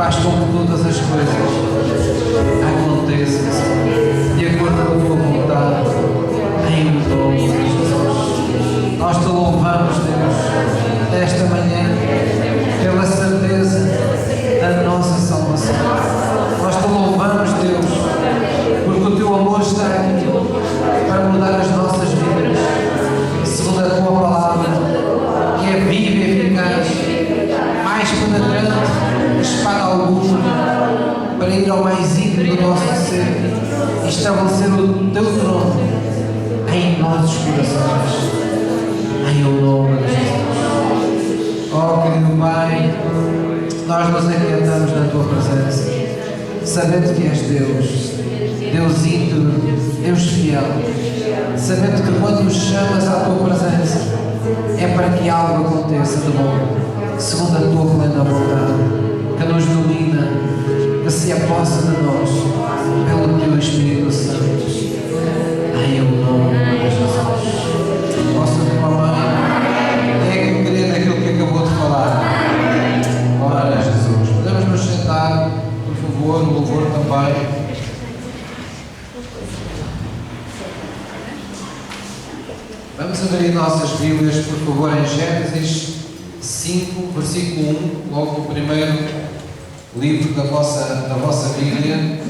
faz com que todas as coisas aconteçam, Senhor, de acordo com a tua vontade, em nome de Jesus. Nós te louvamos, Deus, nesta manhã, pela certeza da nossa salvação. Nós te louvamos, Deus, porque o teu amor está aqui para mudar as nossas vidas, segundo a tua palavra, que é viva e eficaz, mais penetrante que espada alguma, para ir ao mais íntimo do nosso ser e estabelecer o teu trono em nossos corações, em o nome de Jesus. Oh, querido Pai, nós nos aquietamos na tua presença, sabendo que és Deus, Deus íntegro, Deus fiel, sabendo que quando nos chamas à tua presença é para que algo aconteça de bom, segundo a tua plena vontade, que nos domina, que se apossa de nós pelo teu Espírito Santo, em o nome de Jesus. Posso tua mãe é que crer naquilo que acabou de falar. Ora, Jesus, podemos nos sentar, por favor, o louvor também. Vamos abrir nossas Bíblias, por favor, em Gênesis 5, versículo 1, logo o primeiro livro da vossa Bíblia.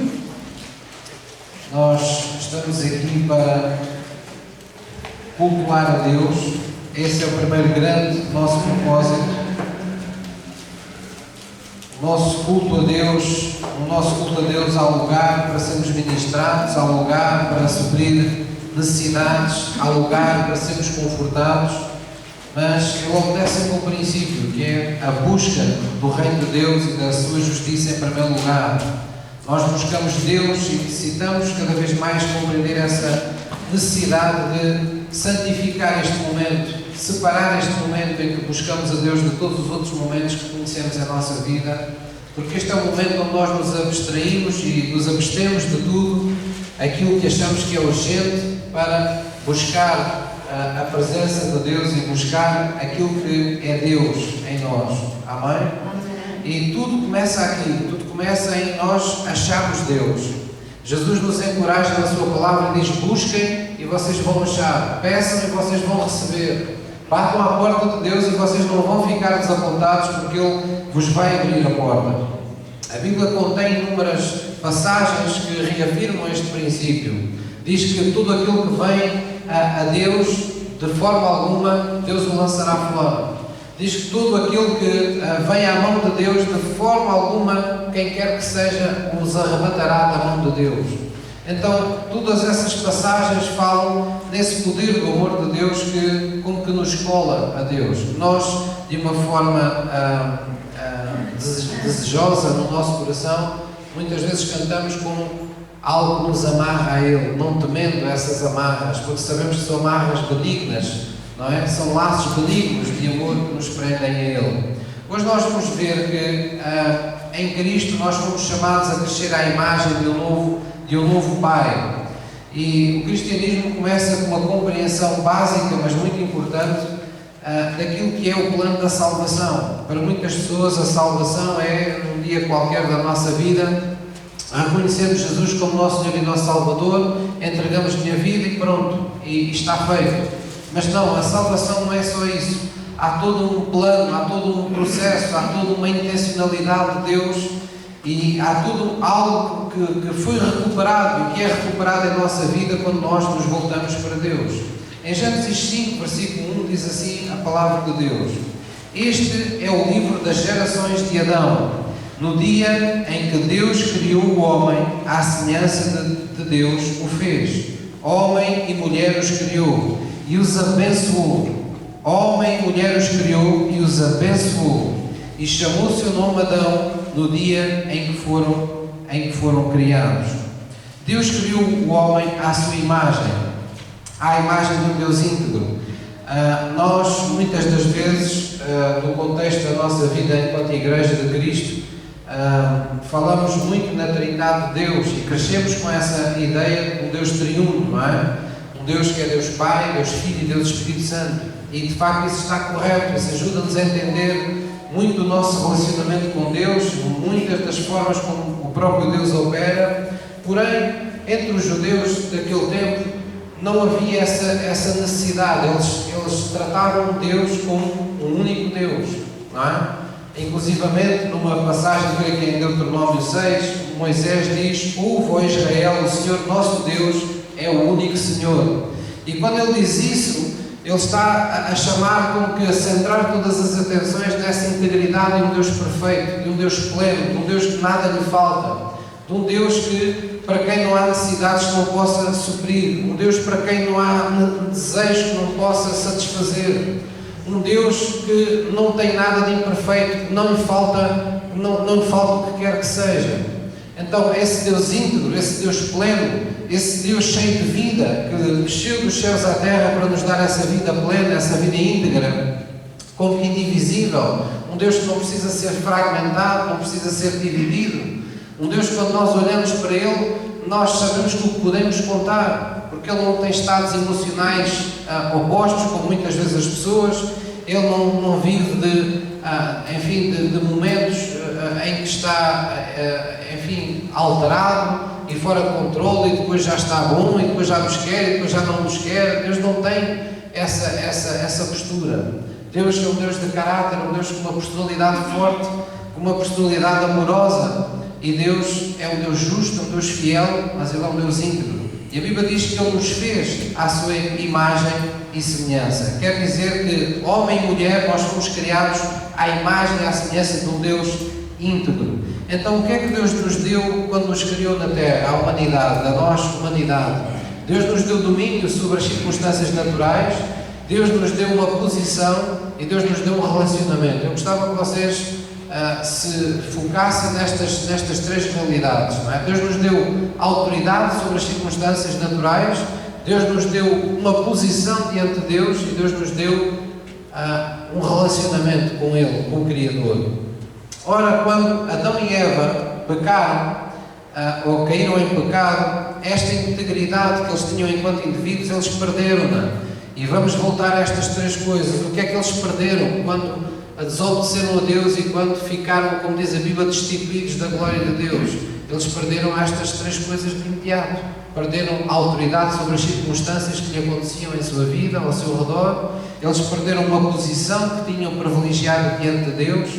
Nós estamos aqui para cultuar a Deus. Esse é o primeiro grande nosso propósito. O nosso culto a Deus, no nosso culto a Deus há lugar para sermos ministrados, há lugar para suprir necessidades, há lugar para sermos confortados, mas ele obedece com um princípio, que é a busca do reino de Deus e da sua justiça em primeiro lugar. Nós buscamos Deus e necessitamos cada vez mais compreender essa necessidade de santificar este momento, separar este momento em que buscamos a Deus de todos os outros momentos que conhecemos em nossa vida, porque este é o momento onde nós nos abstraímos e nos abstemos de tudo aquilo que achamos que é urgente para buscar a presença de Deus e buscar aquilo que é Deus em nós. Amém? E tudo começa aqui, tudo começa em nós acharmos Deus. Jesus nos encoraja na sua palavra e diz: busquem e vocês vão achar, peçam e vocês vão receber, batam à porta de Deus e vocês não vão ficar desapontados, porque Ele vos vai abrir a porta. A Bíblia contém inúmeras passagens que reafirmam este princípio. Diz que tudo aquilo que vem a Deus, de forma alguma, Deus o lançará fora. Diz que tudo aquilo que vem à mão de Deus, de forma alguma, quem quer que seja, os arrebatará da mão de Deus. Então, todas essas passagens falam nesse poder do amor de Deus que, como que nos cola a Deus. Nós, de uma forma desejosa no nosso coração, muitas vezes cantamos com algo que nos amarra a Ele, não temendo essas amarras, porque sabemos que são amarras benignas, não é? São laços benignos de amor que nos prendem a Ele. Hoje nós vamos ver que em Cristo nós fomos chamados a crescer à imagem de um novo Pai. E o cristianismo começa com uma compreensão básica, mas muito importante, daquilo que é o plano da salvação. Para muitas pessoas a salvação é, num dia qualquer da nossa vida, reconhecermos Jesus como nosso Senhor e nosso Salvador, entregamos minha vida e pronto, e está feito. Mas não, a salvação não é só isso. Há todo um plano, há todo um processo, há toda uma intencionalidade de Deus e há tudo algo que foi recuperado e que é recuperado em nossa vida quando nós nos voltamos para Deus. Em Gênesis 5, versículo 1, diz assim a palavra de Deus: este é o livro das gerações de Adão, no dia em que Deus criou o homem, à semelhança de Deus o fez. Homem e mulher os criou e os abençoou. Homem e mulher os criou e os abençoou. E chamou o seu nome Adão no dia em que foram criados. Deus criou o homem à sua imagem, à imagem de um Deus íntegro. Nós, muitas das vezes, no contexto da nossa vida enquanto Igreja de Cristo, falamos muito na Trindade de Deus e crescemos com essa ideia de um Deus triuno, não é? Um Deus que é Deus Pai, Deus Filho e Deus Espírito Santo. E de facto isso está correto, isso ajuda-nos a entender muito do nosso relacionamento com Deus, muitas das formas como o próprio Deus opera. Porém, entre os judeus daquele tempo não havia essa necessidade. Eles tratavam Deus como um único Deus, não é? Inclusivamente, numa passagem que aqui em Deuteronômio 6, Moisés diz: ouve, ó Israel, o Senhor nosso Deus é o único Senhor. E quando ele diz isso, ele está a chamar como que a centrar todas as atenções nessa integridade de um Deus perfeito, de um Deus pleno, de um Deus que nada lhe falta, de um Deus que, para quem não há necessidades que não possa suprir, um Deus para quem não há desejos que não possa satisfazer, um Deus que não tem nada de imperfeito, que não lhe falta o que quer que seja. Então, esse Deus íntegro, esse Deus pleno, esse Deus cheio de vida, que desceu dos céus à terra para nos dar essa vida plena, essa vida íntegra, como indivisível, um Deus que não precisa ser fragmentado, não precisa ser dividido, um Deus que, quando nós olhamos para Ele, nós sabemos com o que podemos contar, porque Ele não tem estados emocionais opostos, como muitas vezes as pessoas. Ele não vive de momentos em que está, alterado e fora de controle, e depois já está bom, e depois já nos quer, e depois já não nos quer. Deus não tem essa postura. Deus é um Deus de caráter, um Deus com uma personalidade forte, com uma personalidade amorosa. E Deus é um Deus justo, um Deus fiel, mas Ele é um Deus íntegro. E a Bíblia diz que Ele nos fez à sua imagem e semelhança. Quer dizer que, homem e mulher, nós fomos criados à imagem e à semelhança de um Deus íntegro. Então, o que é que Deus nos deu quando nos criou na Terra, à humanidade, a nós, humanidade? Deus nos deu domínio sobre as circunstâncias naturais, Deus nos deu uma posição e Deus nos deu um relacionamento. Eu gostava que vocês se focassem nestas três realidades, não é? Deus nos deu autoridade sobre as circunstâncias naturais, Deus nos deu uma posição diante de Deus e Deus nos deu um relacionamento com Ele, com o Criador. Ora, quando Adão e Eva pecaram, ou caíram em pecado, esta integridade que eles tinham enquanto indivíduos, eles perderam-na. E vamos voltar a estas três coisas. O que é que eles perderam quando desobedeceram a Deus e quando ficaram, como diz a Bíblia, destituídos da glória de Deus? Eles perderam estas três coisas de imediato. Perderam a autoridade sobre as circunstâncias que lhe aconteciam em sua vida, ao seu redor. Eles perderam uma posição que tinham privilegiado diante de Deus,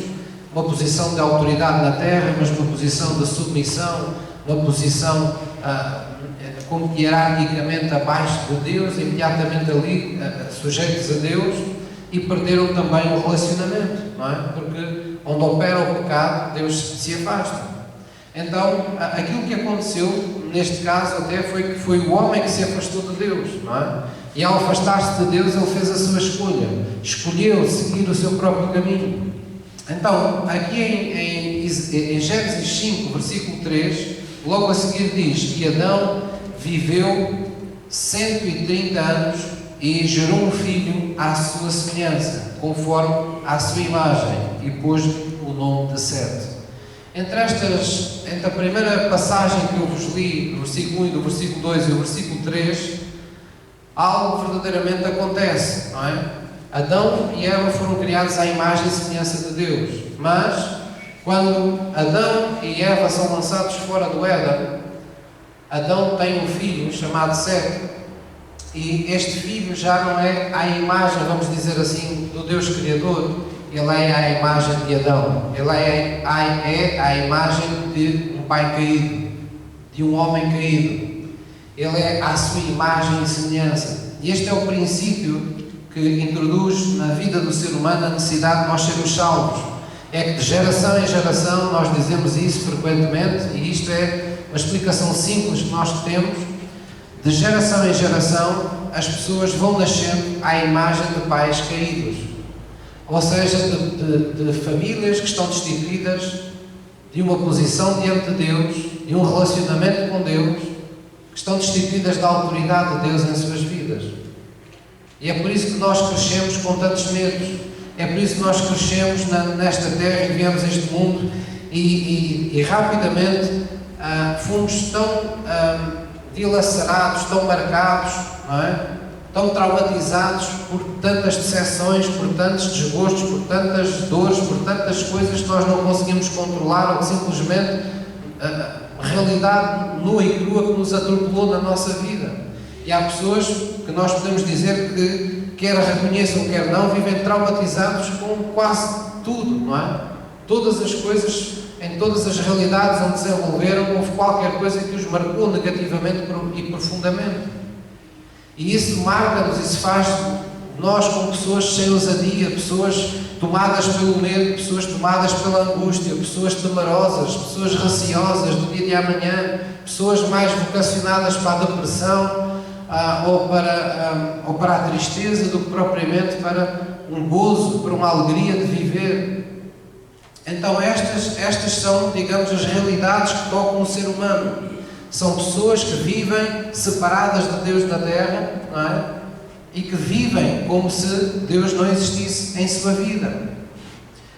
uma posição de autoridade na terra, mas uma posição de submissão, uma posição como hierarquicamente abaixo de Deus, imediatamente ali sujeitos a Deus, e perderam também o relacionamento, não é? Porque onde opera o pecado, Deus se afasta. Então, aquilo que aconteceu, neste caso até, foi que foi o homem que se afastou de Deus, não é? E ao afastar-se de Deus, ele fez a sua escolha, escolheu seguir o seu próprio caminho. Então, aqui em Gênesis 5, versículo 3, logo a seguir diz que Adão viveu 130 anos e gerou um filho à sua semelhança, conforme à sua imagem, e pôs-lhe o nome de Sete. Entre a primeira passagem que eu vos li, do versículo 1 e do versículo 2 e o versículo 3, algo verdadeiramente acontece, não é? Adão e Eva foram criados à imagem e semelhança de Deus, mas quando Adão e Eva são lançados fora do Éden, Adão tem um filho chamado Sete, e este filho já não é à imagem, vamos dizer assim, do Deus Criador, ele é à imagem de Adão, ele é à imagem de um pai caído, de um homem caído, ele é à sua imagem e semelhança. E este é o princípio que introduz na vida do ser humano a necessidade de nós sermos salvos. É que de geração em geração nós dizemos isso frequentemente, e isto é uma explicação simples que nós temos. De geração em geração as pessoas vão nascendo à imagem de pais caídos, ou seja, de famílias que estão destituídas de uma posição diante de Deus, de um relacionamento com Deus, que estão destituídas da autoridade de Deus em suas vidas. E é por isso que nós crescemos com tantos medos, é por isso que nós crescemos nesta terra e viemos a este mundo e rapidamente fomos tão dilacerados, tão marcados, não é? tão traumatizados por tantas decepções, por tantos desgostos, por tantas dores, por tantas coisas que nós não conseguimos controlar, ou que simplesmente a realidade nua e crua que nos atropelou na nossa vida. E há pessoas que nós podemos dizer que, quer reconheçam, quer não, vivem traumatizados com quase tudo, não é? Todas as coisas, em todas as realidades onde se desenvolveram, houve qualquer coisa que os marcou negativamente e profundamente. E isso marca-nos, isso faz nós como pessoas sem ousadia, pessoas tomadas pelo medo, pessoas tomadas pela angústia, pessoas temerosas, pessoas receosas do dia de amanhã, pessoas mais vocacionadas para a depressão ou para a tristeza do que propriamente para um gozo, para uma alegria de viver. Então estas são, digamos, as realidades que tocam o ser humano. São pessoas que vivem separadas de Deus na Terra, não é? E que vivem como se Deus não existisse em sua vida.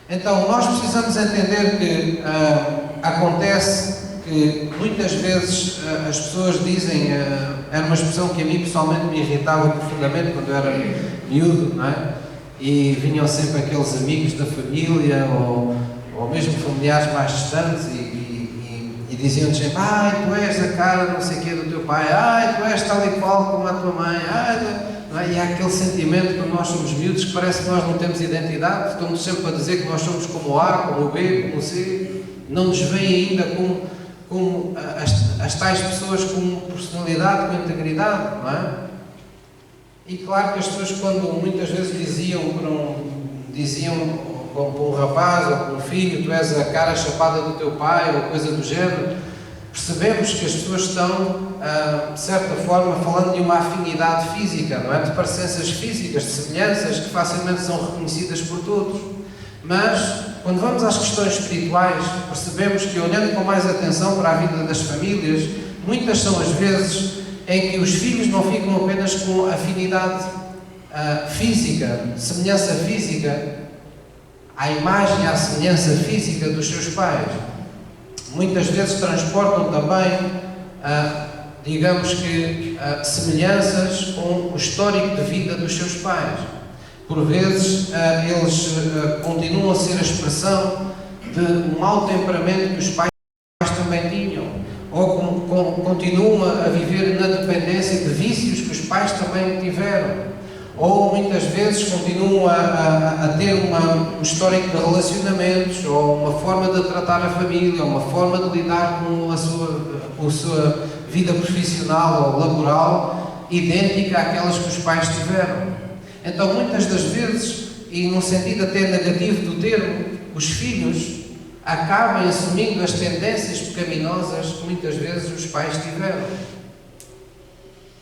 Então nós precisamos entender que acontece que muitas vezes as pessoas dizem, era uma expressão que a mim pessoalmente me irritava profundamente quando eu era miúdo, não é? E vinham sempre aqueles amigos da família ou mesmo familiares mais distantes e diziam-nos sempre: ai, tu és a cara não sei o quê do teu pai, ai, tu és tal e qual como a tua mãe, não é? E há aquele sentimento, quando nós somos miúdos, que parece que nós não temos identidade, estamos sempre a dizer que nós somos como o A, como o B, como o C, não nos veem ainda como as tais pessoas com personalidade, com integridade, não é? E claro que as pessoas, quando muitas vezes diziam para um rapaz ou para um filho: tu és a cara chapada do teu pai, ou coisa do género, percebemos que as pessoas estão, de certa forma, falando de uma afinidade física, não é? De parecenças físicas, de semelhanças que facilmente são reconhecidas por todos. Mas, quando vamos às questões espirituais, percebemos que, olhando com mais atenção para a vida das famílias, muitas são as vezes em que os filhos não ficam apenas com afinidade física, semelhança física, à imagem e à semelhança física dos seus pais. Muitas vezes transportam também, digamos que, semelhanças com o histórico de vida dos seus pais. Por vezes, eles continuam a ser a expressão de um mau temperamento que os pais também tinham, ou continuam a viver na dependência de vícios que os pais também tiveram. Ou muitas vezes continuam a ter um histórico de relacionamentos, ou uma forma de tratar a família, ou uma forma de lidar com a sua vida profissional ou laboral idêntica àquelas que os pais tiveram. Então, muitas das vezes, e num sentido até negativo do termo, os filhos acabam assumindo as tendências pecaminosas que muitas vezes os pais tiveram.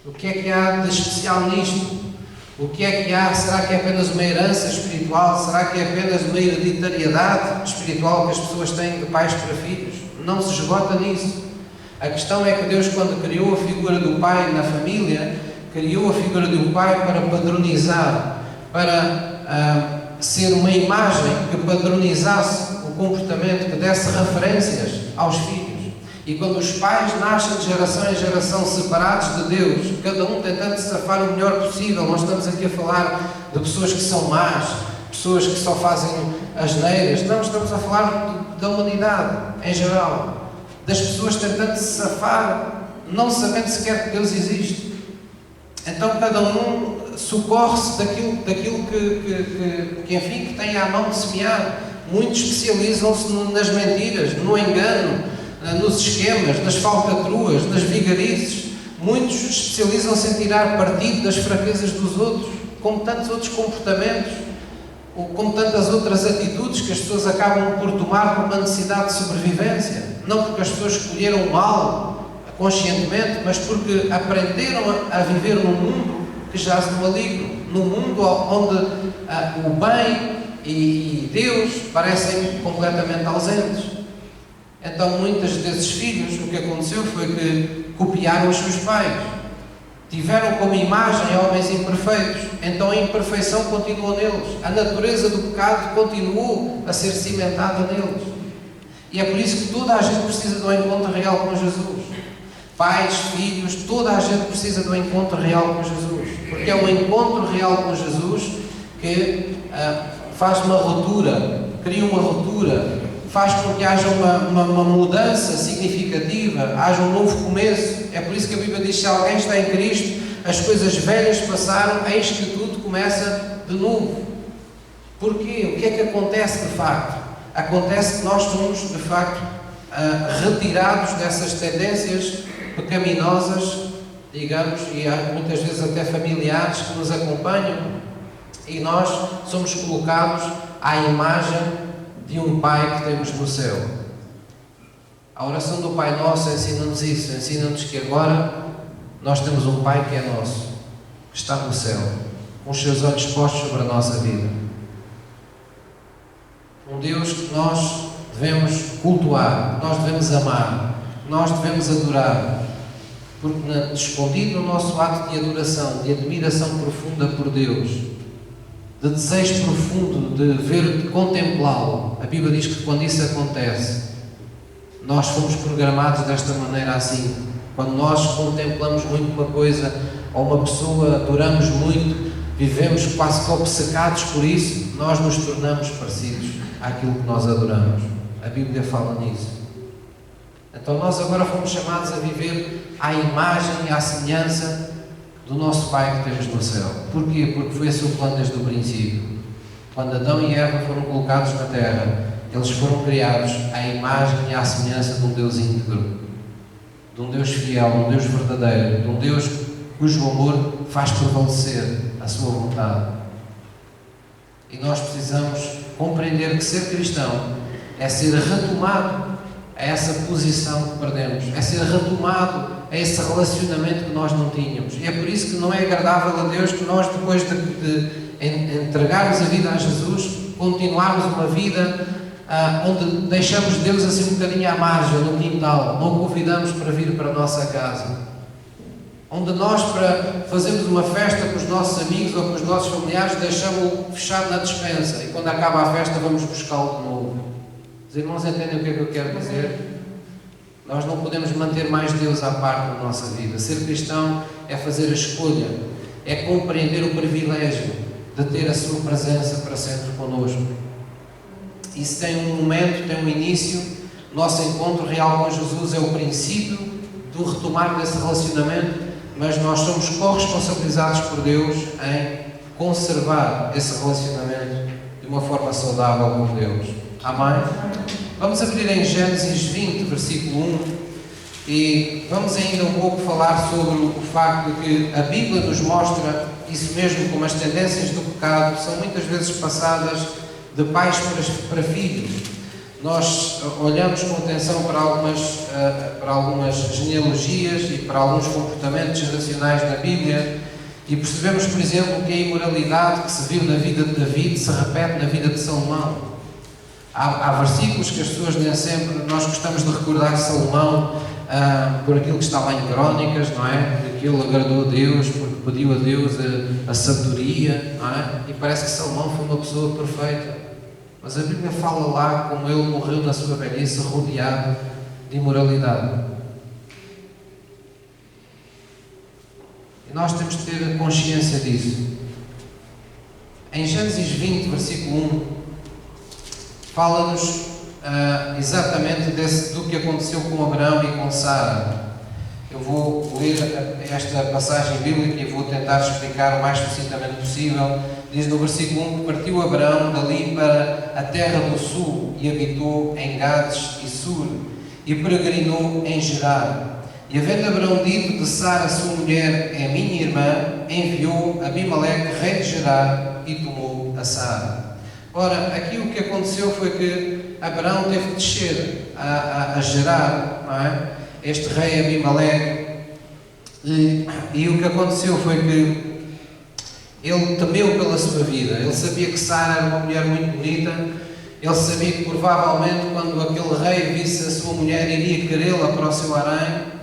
O que é que há de especial nisto? O que é que há? Será que é apenas uma herança espiritual? Será que é apenas uma hereditariedade espiritual que as pessoas têm de pais para filhos? Não se esgota nisso. A questão é que Deus, quando criou a figura do pai na família, criou a figura de um pai para padronizar, para ser uma imagem que padronizasse o comportamento, que desse referências aos filhos. E quando os pais nascem de geração em geração separados de Deus, cada um tentando se safar o melhor possível, nós estamos aqui a falar de pessoas que são más, pessoas que só fazem asneiras, não, estamos a falar da humanidade em geral, das pessoas tentando se safar, não sabendo sequer que Deus existe. Então cada um socorre-se daquilo que tem à mão de semear. Muitos especializam-se nas mentiras, no engano, nos esquemas, nas falcatruas, nas vigarices. Muitos especializam-se em tirar partido das fraquezas dos outros, como tantos outros comportamentos, ou como tantas outras atitudes que as pessoas acabam por tomar por uma necessidade de sobrevivência. Não porque as pessoas escolheram o mal conscientemente, mas porque aprenderam a viver num mundo que jaz no maligno, num mundo onde o bem e Deus parecem completamente ausentes. Então, muitos desses filhos, o que aconteceu foi que copiaram os seus pais. Tiveram como imagem homens imperfeitos, então a imperfeição continuou neles. A natureza do pecado continuou a ser cimentada neles. E é por isso que toda a gente precisa de um encontro real com Jesus. Pais, filhos, toda a gente precisa do encontro real com Jesus, porque é o encontro real com Jesus que faz uma ruptura, cria uma ruptura, faz com que haja uma mudança significativa, haja um novo começo. É por isso que a Bíblia diz: se alguém está em Cristo, as coisas velhas passaram, eis que tudo começa de novo. Porquê? O que é que acontece de facto? Acontece que nós somos de facto retirados dessas tendências pecaminosas, digamos, e há muitas vezes até familiares que nos acompanham, e nós somos colocados à imagem de um Pai que temos no céu. A oração do Pai Nosso ensina-nos isso, ensina-nos que agora nós temos um Pai que é nosso, que está no céu, com os seus olhos postos sobre a nossa vida. Um Deus que nós devemos cultuar, que nós devemos amar, que nós devemos adorar, porque escondido no nosso ato de adoração, de admiração profunda por Deus, de desejo profundo de ver, de contemplá-lo, a Bíblia diz que quando isso acontece, nós fomos programados desta maneira assim. Quando nós contemplamos muito uma coisa ou uma pessoa, adoramos muito, vivemos quase que obcecados por isso, nós nos tornamos parecidos àquilo que nós adoramos. A Bíblia fala nisso. Então nós agora fomos chamados a viver à imagem e à semelhança do nosso Pai que temos no céu. Porquê? Porque foi esse o plano desde o princípio. Quando Adão e Eva foram colocados na terra, eles foram criados à imagem e à semelhança de um Deus íntegro, de um Deus fiel, de um Deus verdadeiro, de um Deus cujo amor faz prevalecer a sua vontade. E nós precisamos compreender que ser cristão é ser retomado a essa posição que perdemos, é ser retomado a esse relacionamento que nós não tínhamos. E é por isso que não é agradável a Deus que nós, depois de entregarmos a vida a Jesus, continuarmos uma vida onde deixamos Deus assim um bocadinho à margem, no quintal, não o convidamos para vir para a nossa casa, onde nós, para fazermos uma festa com os nossos amigos ou com os nossos familiares, deixamos-o fechado na despensa e quando acaba a festa vamos buscá-lo de novo. Os irmãos entendem o que é que eu quero dizer? Nós não podemos manter mais Deus à parte da nossa vida. Ser cristão é fazer a escolha, é compreender o privilégio de ter a sua presença para sempre connosco. Isso tem um momento, tem um início. Nosso encontro real com Jesus é o princípio do retomar desse relacionamento, mas nós somos corresponsabilizados por Deus em conservar esse relacionamento de uma forma saudável com Deus. Amém? Vamos abrir em Gênesis 20, versículo 1, e vamos ainda um pouco falar sobre o facto de que a Bíblia nos mostra isso mesmo, como as tendências do pecado são muitas vezes passadas de pais para filhos. Nós olhamos com atenção para algumas genealogias e para alguns comportamentos geracionais na Bíblia e percebemos, por exemplo, que a imoralidade que se viu na vida de David se repete na vida de Salomão. Há versículos que as pessoas nem sempre, nós gostamos de recordar Salomão por aquilo que está lá em Crónicas, não é? Que ele agradou a Deus, porque pediu a Deus a sabedoria, não é? E parece que Salomão foi uma pessoa perfeita. Mas a Bíblia fala lá como ele morreu na sua velhice rodeado de imoralidade. E nós temos de ter consciência disso. Em Gênesis 20, versículo 1, fala-nos exatamente do que aconteceu com Abraão e com Sara. Eu vou ler esta passagem bíblica e vou tentar explicar o mais sucintamente possível. Diz no versículo 1 que partiu Abraão dali para a terra do sul e habitou em Gades e Sur e peregrinou em Gerar. E havendo Abraão dito de Sara, sua mulher, é minha irmã, enviou Abimeleque, rei de Gerar, e tomou a Sara. Ora, aqui o que aconteceu foi que Abraão teve de descer a Gerar, não é? Este rei Abimeleque, e o que aconteceu foi que ele temeu pela sua vida. Ele sabia que Sara era uma mulher muito bonita, ele sabia que provavelmente quando aquele rei visse a sua mulher iria querê-la para o seu harém,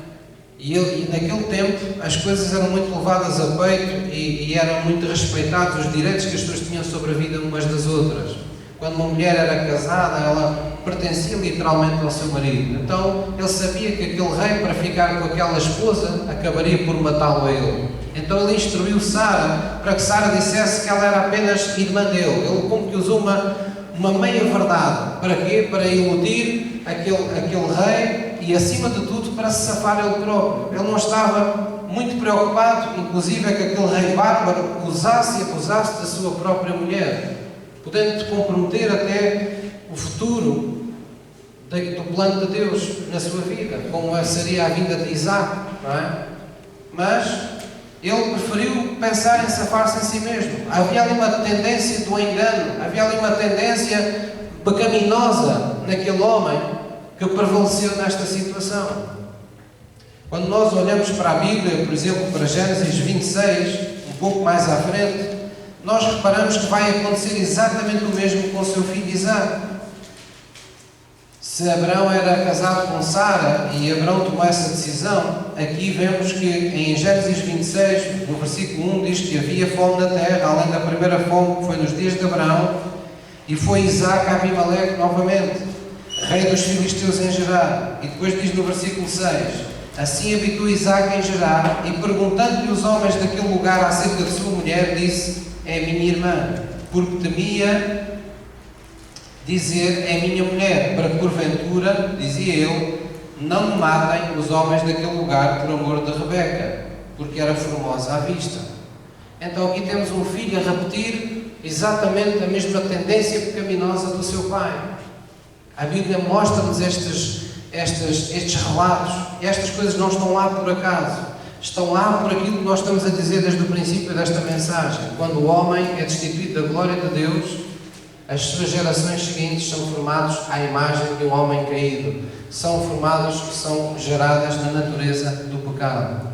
e naquele tempo as coisas eram muito levadas a peito e eram muito respeitados os direitos que as pessoas tinham sobre a vida umas das outras. Quando uma mulher era casada, ela pertencia literalmente ao seu marido. Então ele sabia que aquele rei, para ficar com aquela esposa, acabaria por matá-lo a ele. Então ele instruiu Sara para que Sara dissesse que ela era apenas irmã dele. Ele como que usou uma meia verdade. Para quê? Para iludir aquele rei e, acima de tudo, para se safar ele próprio. Ele não estava muito preocupado, inclusive, é que aquele rei bárbaro usasse e abusasse da sua própria mulher, podendo comprometer até o futuro do plano de Deus na sua vida, como seria a vinda de Isaac, não é? Mas ele preferiu pensar em safar-se em si mesmo. Havia ali uma tendência do engano, havia ali uma tendência pecaminosa naquele homem que prevaleceu nesta situação. Quando nós olhamos para a Bíblia, por exemplo, para Gênesis 26, um pouco mais à frente, nós reparamos que vai acontecer exatamente o mesmo com o seu filho Isaac. Se Abraão era casado com Sara e Abraão tomou essa decisão, aqui vemos que em Gênesis 26, no versículo 1, diz que havia fome na terra, além da primeira fome que foi nos dias de Abraão, e foi Isaac a Abimeleque novamente, rei dos filisteus em Gerar. E depois diz no versículo 6, assim habitou Isaac em Gerar, e perguntando-lhe os homens daquele lugar acerca de sua mulher, disse, é minha irmã, porque temia dizer, é minha mulher, para que porventura, dizia ele, não me matem os homens daquele lugar por amor de Rebeca, porque era formosa à vista. Então aqui temos um filho a repetir exatamente a mesma tendência pecaminosa do seu pai. A Bíblia mostra-nos estes relatos, e estas coisas não estão lá por acaso, estão lá por aquilo que nós estamos a dizer desde o princípio desta mensagem. Quando o homem é destituído da glória de Deus, as suas gerações seguintes são formados à imagem de um homem caído, são geradas na natureza do pecado.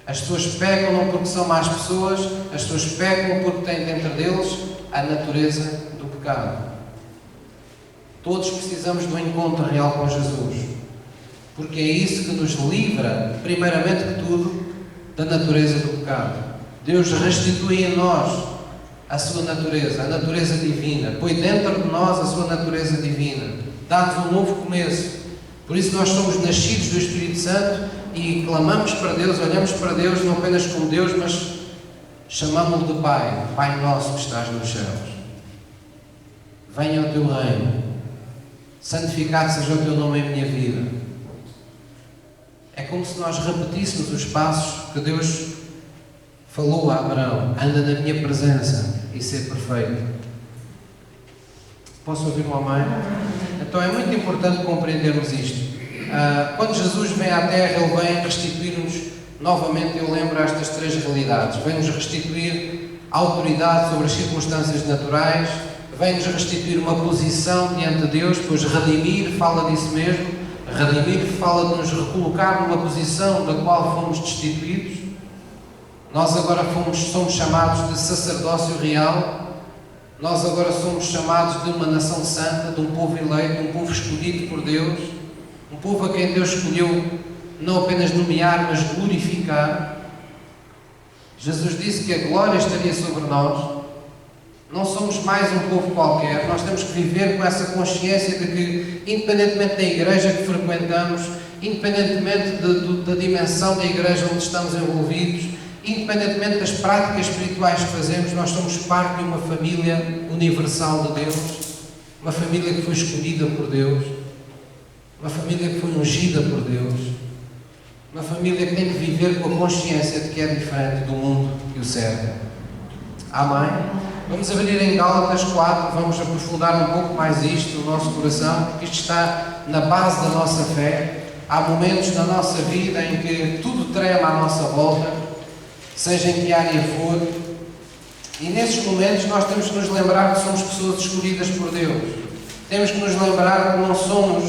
As pessoas pecam não porque são más pessoas, as pessoas pecam porque têm dentro deles a natureza do pecado. Todos precisamos do encontro real com Jesus, porque é isso que nos livra, primeiramente que tudo, da natureza do pecado. Deus restitui em nós a sua natureza, a natureza divina, põe dentro de nós a sua natureza divina, dá-nos um novo começo. Por isso nós somos nascidos do Espírito Santo e clamamos para Deus, olhamos para Deus não apenas como Deus, mas chamamos-lo de Pai, Pai nosso que estás nos céus. Venha o teu reino, santificado seja o teu nome em minha vida. É como se nós repetíssemos os passos que Deus falou a Abraão, anda na minha presença e ser perfeito. Posso ouvir um amém? Então é muito importante compreendermos isto. Quando Jesus vem à Terra, Ele vem restituir-nos novamente, eu lembro estas três realidades. Vem-nos restituir a autoridade sobre as circunstâncias naturais, vem-nos restituir uma posição diante de Deus, pois redimir fala disso mesmo. Redimir fala de nos recolocar numa posição da qual fomos destituídos. Nós agora somos chamados de sacerdócio real, nós agora somos chamados de uma nação santa, de um povo eleito, um povo escolhido por Deus, um povo a quem Deus escolheu não apenas nomear, mas glorificar. Jesus disse que a glória estaria sobre nós. Não somos mais um povo qualquer, nós temos que viver com essa consciência de que, independentemente da igreja que frequentamos, independentemente da dimensão da igreja onde estamos envolvidos, independentemente das práticas espirituais que fazemos, nós somos parte de uma família universal de Deus, uma família que foi escolhida por Deus, uma família que foi ungida por Deus, uma família que tem que viver com a consciência de que é diferente do mundo que o cerca. Amém? Vamos abrir em Gálatas 4, vamos aprofundar um pouco mais isto no nosso coração, porque isto está na base da nossa fé. Há momentos na nossa vida em que tudo treme à nossa volta, seja em que área for, e nesses momentos nós temos que nos lembrar que somos pessoas escolhidas por Deus. Temos que nos lembrar que não somos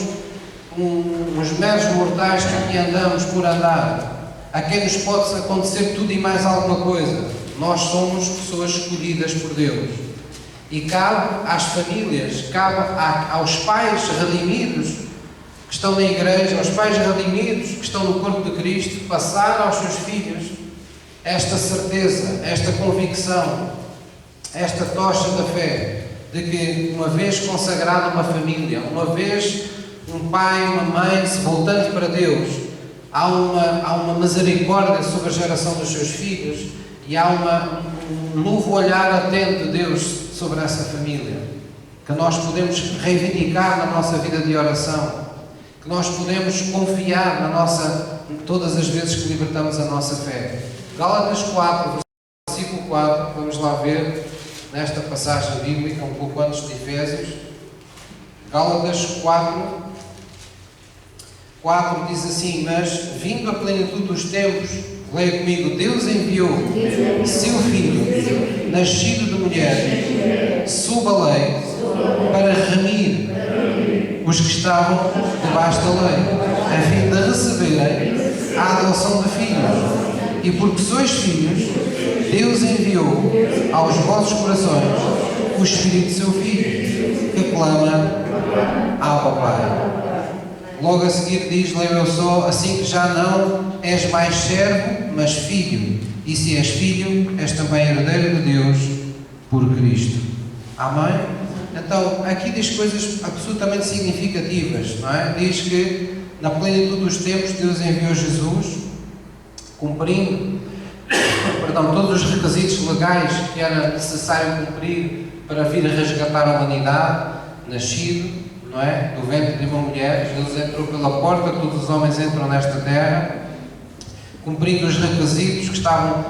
uns meros mortais que aqui andamos por andar, a quem nos pode acontecer tudo e mais alguma coisa. Nós somos pessoas escolhidas por Deus. E cabe às famílias, cabe aos pais redimidos que estão na igreja, aos pais redimidos que estão no corpo de Cristo, passar aos seus filhos esta certeza, esta convicção, esta tocha da fé, de que uma vez consagrada uma família, uma vez um pai, uma mãe se voltando para Deus, há uma misericórdia sobre a geração dos seus filhos e há um novo olhar atento de Deus sobre essa família, que nós podemos reivindicar na nossa vida de oração, que nós podemos confiar todas as vezes que libertamos a nossa fé. Gálatas 4, versículo 4, vamos lá ver nesta passagem bíblica, um pouco antes de Efésios. Gálatas 4 diz assim: mas vindo a plenitude dos tempos, leia comigo, Deus enviou seu Filho, nascido de mulher, sob a lei, para remir os que estavam debaixo da lei, a fim de receberem a adoção de filhos. E porque sois filhos, Deus enviou aos vossos corações o Espírito de seu Filho, que clama: Abba, Pai. Logo a seguir diz, leio eu só, assim que já não és mais servo, mas filho. E se és filho, és também herdeiro de Deus por Cristo. Amém? Então, aqui diz coisas absolutamente significativas, não é? Diz que na plenitude dos tempos Deus enviou Jesus, cumprindo todos os requisitos legais que era necessário cumprir para vir a resgatar a humanidade, nascido, não é? Do ventre de uma mulher. Jesus entrou pela porta, todos os homens entram nesta terra, cumprindo os requisitos que estavam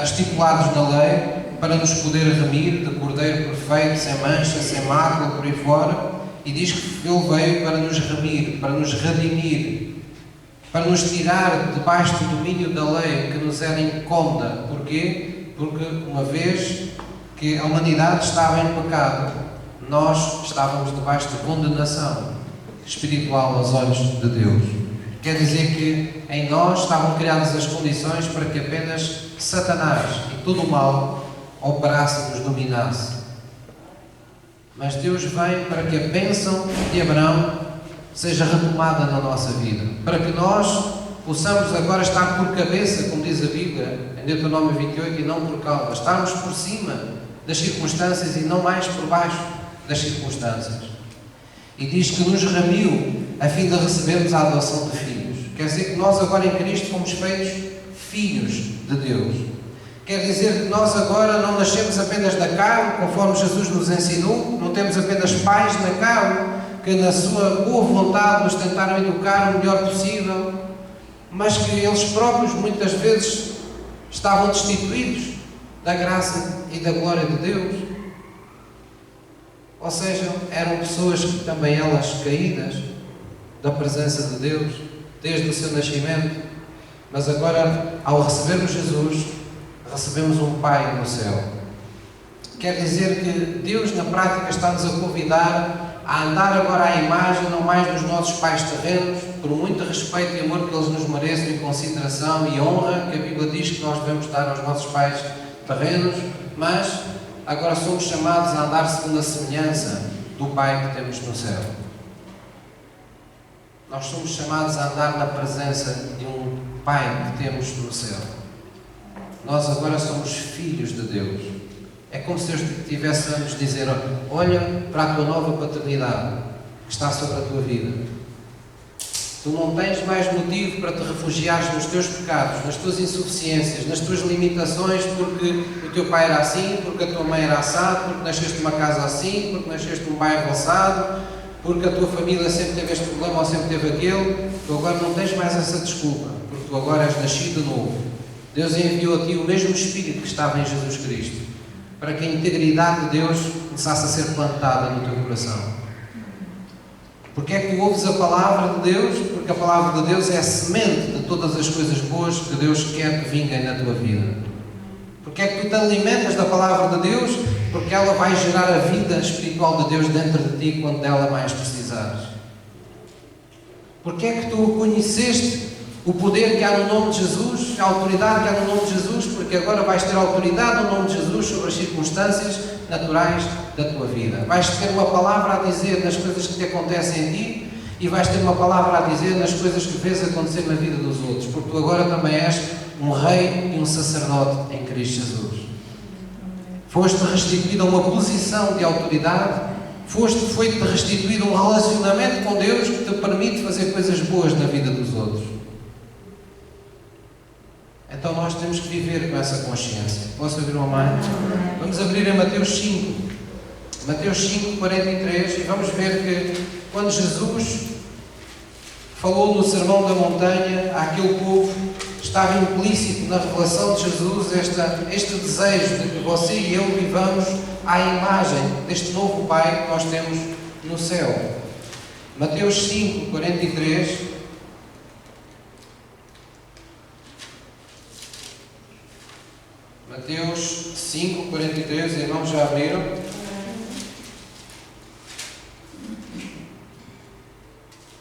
estipulados na lei, para nos poder remir de cordeiro perfeito, sem mancha, sem mácula, por aí fora. E diz que Ele veio para nos remir, para nos redimir, para nos tirar debaixo do domínio da lei que nos era incômoda. Porquê? Porque uma vez que a humanidade estava em pecado, nós estávamos debaixo de condenação espiritual aos olhos de Deus. Quer dizer que em nós estavam criadas as condições para que apenas Satanás e todo o mal operasse e nos dominasse. Mas Deus vem para que a bênção de Abraão seja retomada na nossa vida, para que nós possamos agora estar por cabeça, como diz a Bíblia, em Deuteronômio 28, e não por cauda, estarmos por cima das circunstâncias e não mais por baixo das circunstâncias. E diz que nos remiu a fim de recebermos a adoção de filhos. Quer dizer que nós agora em Cristo fomos feitos filhos de Deus. Quer dizer que nós agora não nascemos apenas da carne, conforme Jesus nos ensinou, não temos apenas pais na carne, que na sua boa vontade nos tentaram educar o melhor possível, mas que eles próprios muitas vezes estavam destituídos da graça e da glória de Deus. Ou seja, eram pessoas que também elas caídas da presença de Deus, desde o seu nascimento, mas agora, ao recebermos Jesus, recebemos um Pai no céu. Quer dizer que Deus na prática está-nos a convidar a andar agora à imagem não mais dos nossos pais terrenos, por muito respeito e amor que eles nos merecem, e consideração e honra que a Bíblia diz que nós devemos dar aos nossos pais terrenos, mas agora somos chamados a andar segundo a semelhança do Pai que temos no céu. Nós somos chamados a andar na presença de um Pai que temos no céu. Nós agora somos filhos de Deus. É como se Deus estivesse a nos dizer: olha para a tua nova paternidade que está sobre a tua vida. Tu não tens mais motivo para te refugiares nos teus pecados, nas tuas insuficiências, nas tuas limitações, porque o teu pai era assim, porque a tua mãe era assado, porque nasceste numa casa assim, porque nasceste num bairro assado, porque a tua família sempre teve este problema ou sempre teve aquele. Tu agora não tens mais essa desculpa, porque tu agora és nascido de novo. Deus enviou a ti o mesmo Espírito que estava em Jesus Cristo, para que a integridade de Deus começasse a ser plantada no teu coração. Porque é que tu ouves a palavra de Deus? Porque a palavra de Deus é a semente de todas as coisas boas que Deus quer que vinguem na tua vida. Porque é que tu te alimentas da palavra de Deus? Porque ela vai gerar a vida espiritual de Deus dentro de ti quando dela mais precisares. Porque é que tu conheceste o poder que há no nome de Jesus, a autoridade que há no nome de Jesus? Porque agora vais ter autoridade no nome de Jesus sobre as circunstâncias naturais da tua vida. Vais ter uma palavra a dizer nas coisas que te acontecem em ti e vais ter uma palavra a dizer nas coisas que vês acontecer na vida dos outros, porque tu agora também és um rei e um sacerdote em Cristo Jesus. Foste restituído a uma posição de autoridade, foi-te restituído a um relacionamento com Deus que te permite fazer coisas boas na vida dos outros. Então nós temos que viver com essa consciência. Posso ouvir uma mãe? Vamos abrir em Mateus 5. Mateus 5, 43, e vamos ver que quando Jesus falou no Sermão da Montanha àquele povo, estava implícito na revelação de Jesus este desejo de que você e eu vivamos à imagem deste novo Pai que nós temos no céu. Mateus 5, 43. Mateus 5, 43, irmãos, já abriram?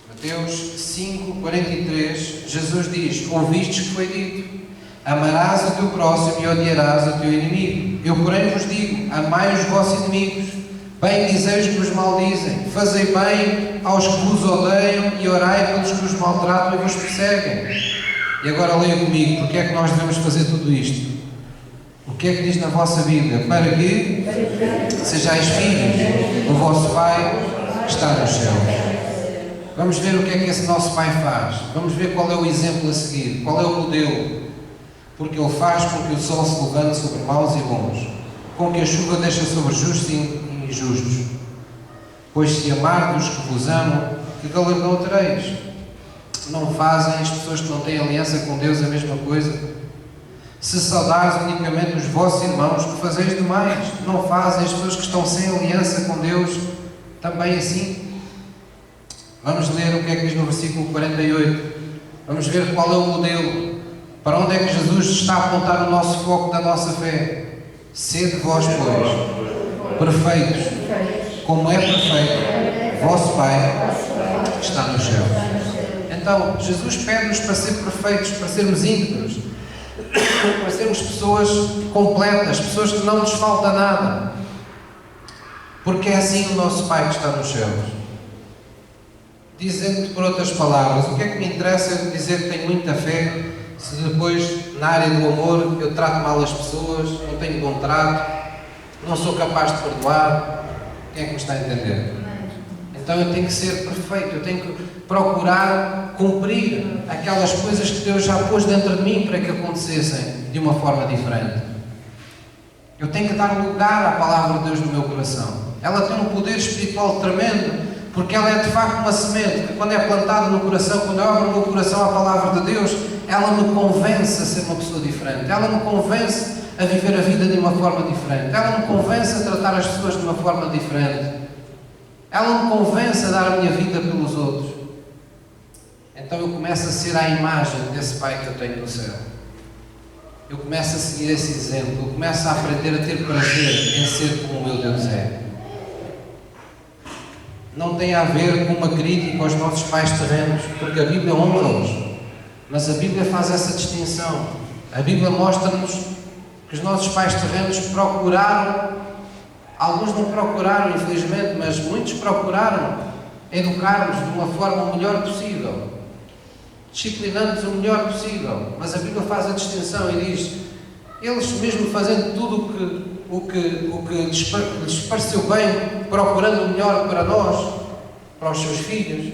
Mateus 5, 43, Jesus diz: ouvistes que foi dito, amarás o teu próximo e odiarás o teu inimigo. Eu, porém, vos digo, amai os vossos inimigos, bendizei os que vos maldizem, fazei bem aos que vos odeiam e orai pelos que vos maltratam e vos perseguem. E agora leia comigo, porque é que nós devemos fazer tudo isto? O que é que diz na vossa Bíblia? Para que sejais filhos do vosso Pai que está no céu. Vamos ver o que é que esse nosso Pai faz. Vamos ver qual é o exemplo a seguir, qual é o modelo. Porque Ele faz com que o sol se levante sobre maus e bons, com que a chuva deixe sobre justos e injustos. Pois se amardes os que vos amam, que galardão tereis? Não fazem as pessoas que não têm aliança com Deus a mesma coisa? Se saudares unicamente os vossos irmãos, que fazeis demais? Não fazem as pessoas que estão sem aliança com Deus também assim? Vamos ler o que é que diz no versículo 48. Vamos ver qual é o modelo. Para onde é que Jesus está a apontar o nosso foco da nossa fé? Sede vós, pois, perfeitos, como é perfeito vosso Pai que está nos céus. Então, Jesus pede-nos para ser perfeitos, para sermos íntegros, para sermos pessoas completas, pessoas que não nos falta nada. Porque é assim o nosso Pai que está nos céus. Dizendo por outras palavras, o que é que me interessa eu dizer que tenho muita fé, se depois, na área do amor, eu trato mal as pessoas, não tenho bom trato, não sou capaz de perdoar? Quem é que me está a entender? Então eu tenho que ser perfeito, eu tenho que procurar cumprir aquelas coisas que Deus já pôs dentro de mim para que acontecessem de uma forma diferente. Eu tenho que dar lugar à palavra de Deus no meu coração. Ela tem um poder espiritual tremendo, porque ela é de facto uma semente que, quando é plantada no coração, quando eu abro o meu coração à palavra de Deus, ela me convence a ser uma pessoa diferente, ela me convence a viver a vida de uma forma diferente, ela me convence a tratar as pessoas de uma forma diferente, ela me convence a dar a minha vida pelos outros. Então eu começo a ser à imagem desse Pai que eu tenho no céu. Eu começo a seguir esse exemplo, eu começo a aprender a ter prazer em ser como o meu Deus é. Não tem a ver com uma crítica aos nossos pais terrenos, porque a Bíblia honra-os, mas a Bíblia faz essa distinção. A Bíblia mostra-nos que os nossos pais terrenos procuraram, alguns não procuraram, infelizmente, mas muitos procuraram educar-nos de uma forma o melhor possível, disciplinando-nos o melhor possível, mas a Bíblia faz a distinção e diz, eles mesmo fazendo tudo o que lhes pareceu bem, procurando o melhor para nós, para os seus filhos,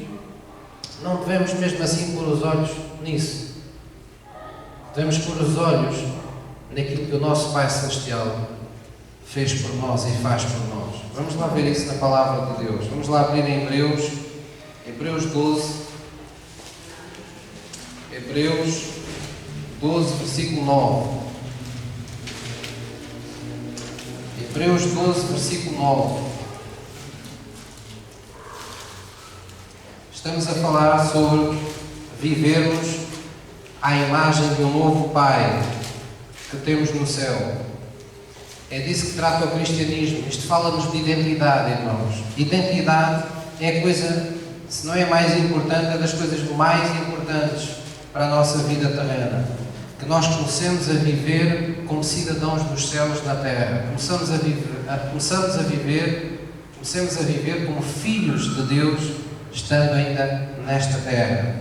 não devemos mesmo assim pôr os olhos nisso. Devemos pôr os olhos naquilo que o nosso Pai Celestial fez por nós e faz por nós. Vamos lá ver isso na Palavra de Deus. Vamos lá abrir em Hebreus 12. Hebreus 12, versículo 9. Hebreus 12, versículo 9. Estamos a falar sobre vivermos à imagem de um novo Pai que temos no céu. É disso que trata o cristianismo. Isto fala-nos de identidade, irmãos. Identidade é a coisa, se não é mais importante, é das coisas mais importantes para a nossa vida terrena. Que nós comecemos a viver como cidadãos dos céus na terra. Comecemos a viver como filhos de Deus, estando ainda nesta terra.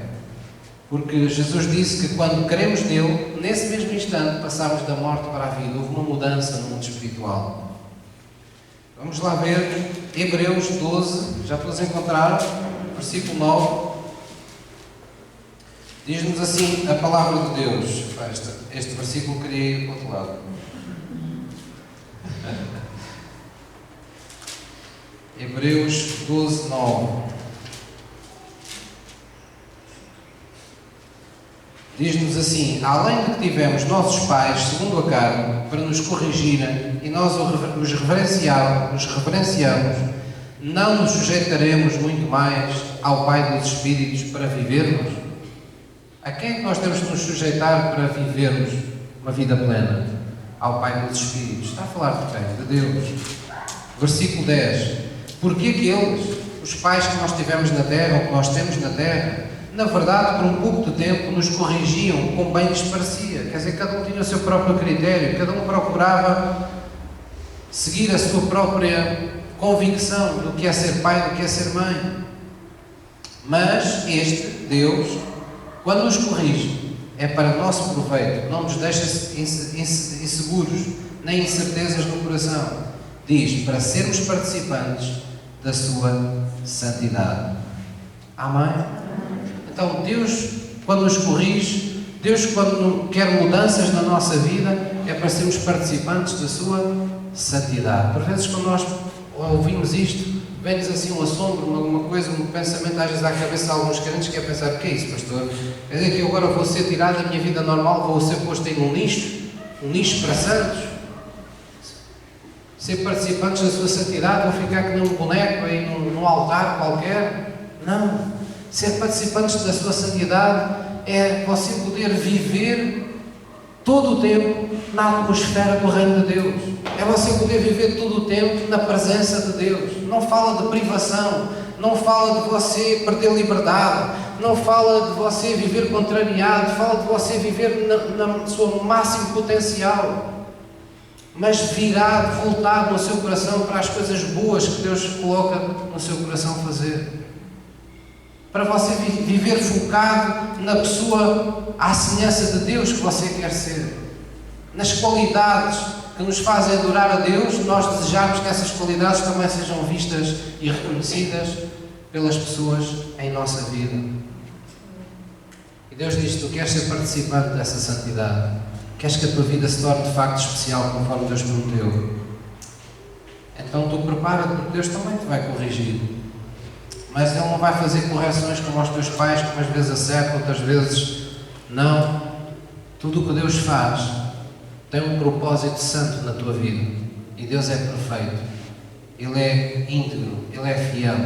Porque Jesus disse que quando cremos nele, nesse mesmo instante, passamos da morte para a vida. Houve uma mudança no mundo espiritual. Vamos lá ver Hebreus 12, já todos encontraram? Versículo 9. Diz-nos assim a palavra de Deus. Este versículo queria ir para o outro lado. Hebreus 12, 9. Diz-nos assim: além de que tivemos nossos pais, segundo a carne, para nos corrigirem, e nós os reverenciamos, não nos sujeitaremos muito mais ao Pai dos Espíritos para vivermos? A quem é que nós temos de nos sujeitar para vivermos uma vida plena? Ao Pai dos Espíritos. Está a falar de quem? De Deus. Versículo 10. Porque aqueles, os pais que nós tivemos na terra, ou que nós temos na terra, na verdade, por um pouco de tempo, nos corrigiam como bem lhes parecia. Quer dizer, cada um tinha o seu próprio critério, cada um procurava seguir a sua própria convicção do que é ser pai, do que é ser mãe. Mas este, Deus, quando nos corrige, é para nosso proveito, não nos deixa inseguros, nem incertezas no coração. Diz, para sermos participantes da sua santidade. Amém? Então, Deus, quando nos corrige, Deus, quando quer mudanças na nossa vida, é para sermos participantes da sua santidade. Por vezes, quando nós ouvimos isto, vem-nos assim um assombro, uma coisa, um pensamento às vezes à cabeça de alguns crentes que é pensar: o que é isso, pastor? Quer dizer que eu agora vou ser tirado da minha vida normal, vou ser posto em um lixo para santos? Ser participantes da sua santidade, vou ficar como um boneco aí num altar qualquer? Não. Ser participantes da sua santidade é você poder viver todo o tempo na atmosfera do reino de Deus. É você poder viver todo o tempo na presença de Deus. Não fala de privação, não fala de você perder liberdade, não fala de você viver contrariado, fala de você viver na seu máximo potencial, mas virado, voltado no seu coração para as coisas boas que Deus coloca no seu coração fazer. Para você viver focado na pessoa à semelhança de Deus que você quer ser. Nas qualidades que nos fazem adorar a Deus, nós desejamos que essas qualidades também sejam vistas e reconhecidas pelas pessoas em nossa vida. E Deus diz: tu queres ser participante dessa santidade? Queres que a tua vida se torne de facto especial, conforme Deus prometeu? Então tu prepara-te, porque Deus também te vai corrigir. Mas Ele não vai fazer correções como aos teus pais, que umas vezes acertam, outras vezes não. Tudo o que Deus faz tem um propósito santo na tua vida. E Deus é perfeito. Ele é íntegro. Ele é fiel.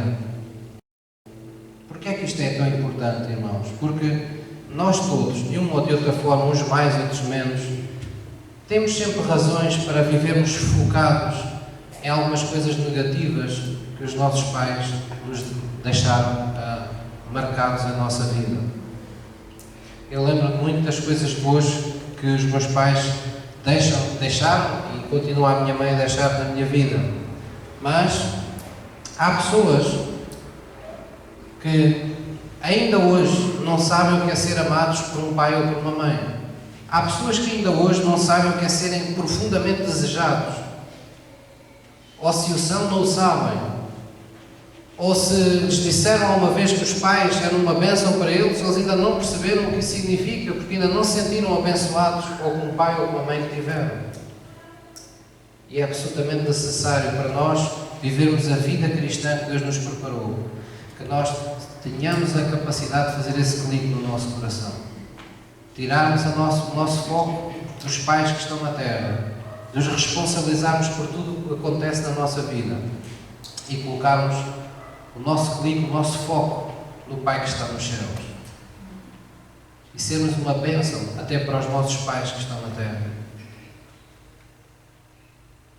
Porquê é que isto é tão importante, irmãos? Porque nós todos, de uma ou de outra forma, uns mais, outros menos, temos sempre razões para vivermos focados em algumas coisas negativas que os nossos pais nos deixaram marcados na nossa vida. Eu lembro-me muito das coisas boas que os meus pais deixaram e continua a minha mãe a deixar na minha vida. Mas há pessoas que ainda hoje não sabem o que é ser amados por um pai ou por uma mãe. Há pessoas que ainda hoje não sabem o que é serem profundamente desejados. Ou se o são, não o sabem. Ou se lhes disseram alguma vez que os pais eram uma bênção para eles, eles ainda não perceberam o que isso significa, porque ainda não se sentiram abençoados ou com o pai ou com a mãe que tiveram. E é absolutamente necessário para nós vivermos a vida cristã que Deus nos preparou, que nós tenhamos a capacidade de fazer esse clique no nosso coração, tirarmos o nosso foco dos pais que estão na terra, nos responsabilizarmos por tudo o que acontece na nossa vida e colocarmos o nosso clique, o nosso foco no Pai que está nos céus. E sermos uma bênção até para os nossos pais que estão na terra.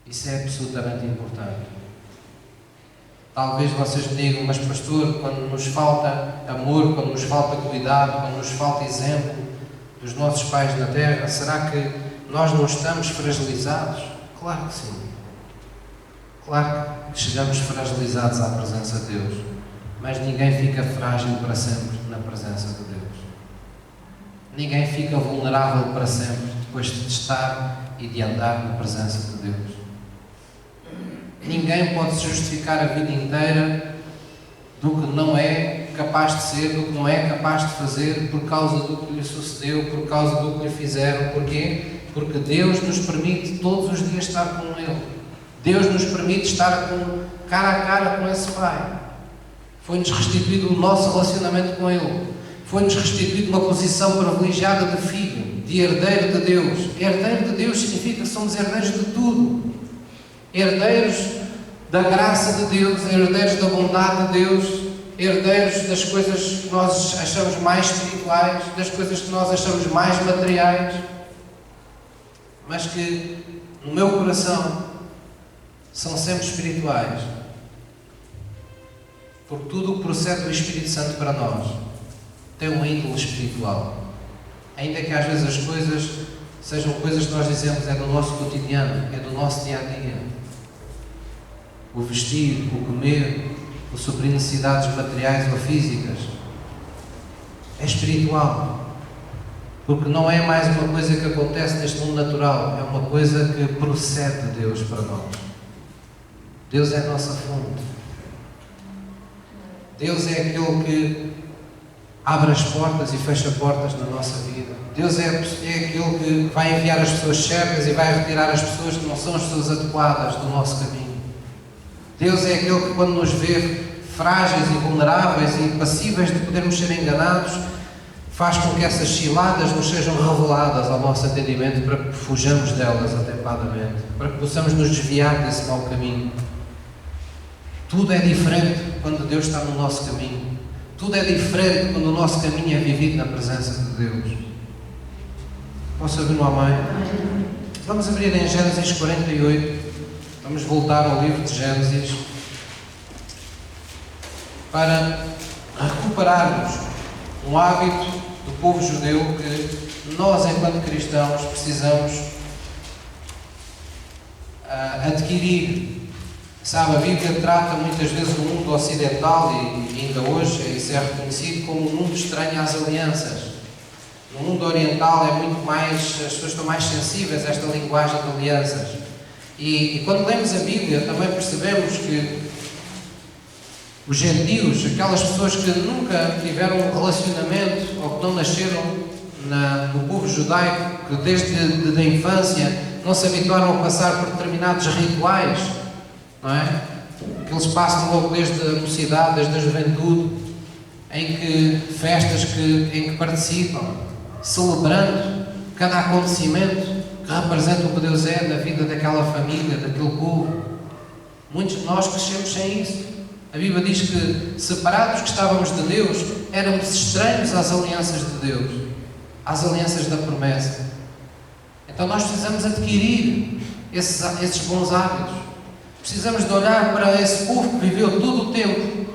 Isso é absolutamente importante. Talvez vocês me digam: mas pastor, quando nos falta amor, quando nos falta cuidado, quando nos falta exemplo dos nossos pais na terra, será que nós não estamos fragilizados? Claro que sim. Claro que chegamos fragilizados à presença de Deus, mas ninguém fica frágil para sempre na presença de Deus. Ninguém fica vulnerável para sempre depois de estar e de andar na presença de Deus. Ninguém pode se justificar a vida inteira do que não é capaz de ser, do que não é capaz de fazer por causa do que lhe sucedeu, por causa do que lhe fizeram. Porquê? Porque Deus nos permite todos os dias estar com Ele. Deus nos permite estar cara a cara com esse Pai. Foi-nos restituído o nosso relacionamento com Ele. Foi-nos restituído uma posição privilegiada de filho, de herdeiro de Deus. Herdeiro de Deus significa que somos herdeiros de tudo. Herdeiros da graça de Deus, herdeiros da bondade de Deus, herdeiros das coisas que nós achamos mais espirituais, das coisas que nós achamos mais materiais, mas que no meu coração são sempre espirituais, porque tudo o que procede do Espírito Santo para nós tem um índole espiritual, ainda que às vezes as coisas sejam coisas que nós dizemos é do nosso cotidiano, é do nosso dia-a-dia. O vestir, o comer, o suprir necessidades materiais ou físicas, é espiritual, porque não é mais uma coisa que acontece neste mundo natural, é uma coisa que procede de Deus para nós. Deus é a nossa fonte. Deus é aquele que abre as portas e fecha portas na nossa vida. Deus é aquele que vai enviar as pessoas certas e vai retirar as pessoas que não são as pessoas adequadas do nosso caminho. Deus é aquele que, quando nos vê frágeis e vulneráveis e passíveis de podermos ser enganados, faz com que essas ciladas nos sejam reveladas ao nosso entendimento para que fujamos delas atempadamente, para que possamos nos desviar desse mau caminho. Tudo é diferente quando Deus está no nosso caminho. Tudo é diferente quando o nosso caminho é vivido na presença de Deus. Posso ouvir um amém? Vamos abrir em Gênesis 48. Vamos voltar ao livro de Gênesis para recuperarmos um hábito do povo judeu que nós, enquanto cristãos, precisamos adquirir. Sabe, a Bíblia trata muitas vezes o mundo ocidental, e ainda hoje isso é reconhecido como um mundo estranho às alianças. No mundo oriental é muito mais, as pessoas estão mais sensíveis a esta linguagem de alianças. E quando lemos a Bíblia também percebemos que os gentios, aquelas pessoas que nunca tiveram um relacionamento ou que não nasceram no povo judaico, que desde a infância não se habituaram a passar por determinados rituais, não é? Que eles passam logo desde a mocidade, desde a juventude, em que festas em que participam, celebrando cada acontecimento que representa o que Deus é na vida daquela família, daquele povo. Muitos de nós crescemos sem isso. A Bíblia diz que, separados que estávamos de Deus, éramos estranhos às alianças de Deus, às alianças da promessa. Então nós precisamos adquirir esses bons hábitos. Precisamos de olhar para esse povo que viveu todo o tempo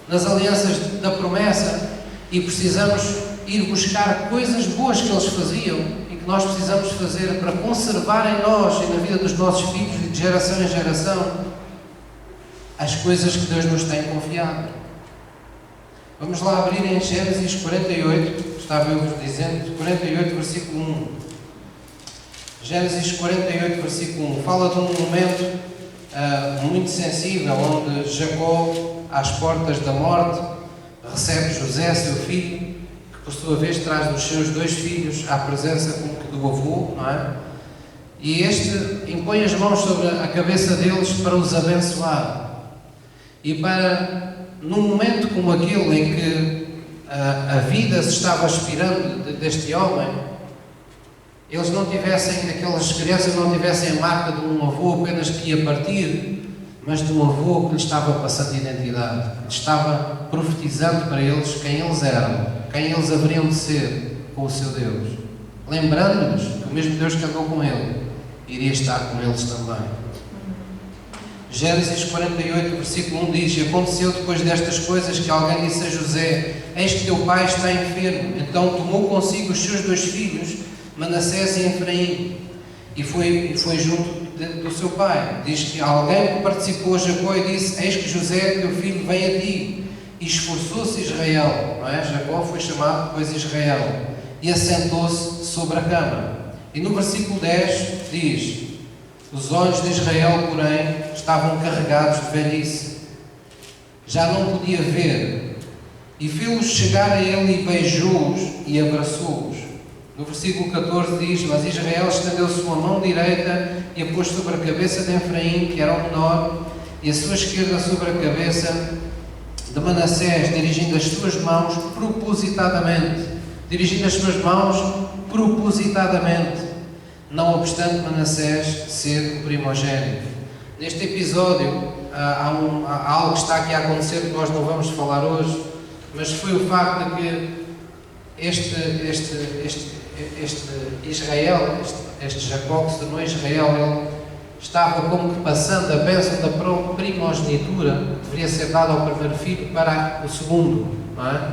nas alianças da promessa e precisamos ir buscar coisas boas que eles faziam e que nós precisamos fazer para conservar em nós e na vida dos nossos filhos e de geração em geração as coisas que Deus nos tem confiado. Vamos lá abrir em Gênesis 48, estava eu vos dizendo, 48 versículo 1. Gênesis 48 versículo 1 fala de um momento muito sensível, onde Jacó, às portas da morte, recebe José, seu filho, que por sua vez traz os seus dois filhos à presença como que do avô, não é? E este impõe as mãos sobre a cabeça deles para os abençoar. E para, num momento como aquele em que a vida se estava expirando deste homem, eles não tivessem, aquelas crianças não tivessem a marca de um avô apenas que ia partir, mas de um avô que lhes estava passando identidade, que lhes estava profetizando para eles quem eles eram, quem eles haveriam de ser com o seu Deus, lembrando-lhes que o mesmo Deus que andou com ele iria estar com eles também. Gênesis 48, versículo 1 diz: E aconteceu depois destas coisas que alguém disse a José: Eis que teu pai está enfermo. Então tomou consigo os seus dois filhos, Manassés e Efraim, e foi junto do seu pai. Diz que alguém que participou a Jacó e disse: Eis que José, teu filho, vem a ti. E esforçou-se Israel, não é? Jacó foi chamado depois Israel, e assentou-se sobre a cama. E no versículo 10 diz: Os olhos de Israel, porém, estavam carregados de velhice. Já não podia ver, e viu-os chegar a ele e beijou-os e abraçou-os. No versículo 14 diz: mas Israel estendeu sua mão direita e a pôs sobre a cabeça de Efraim, que era o menor, e a sua esquerda sobre a cabeça de Manassés, dirigindo as suas mãos propositadamente. Não obstante Manassés ser o primogênito. Neste episódio há algo que está aqui a acontecer que nós não vamos falar hoje, mas foi o facto de que este Jacó, que se tornou Israel, ele estava como que passando a bênção da primogenitura, que deveria ser dada ao primeiro filho, para o segundo, não é?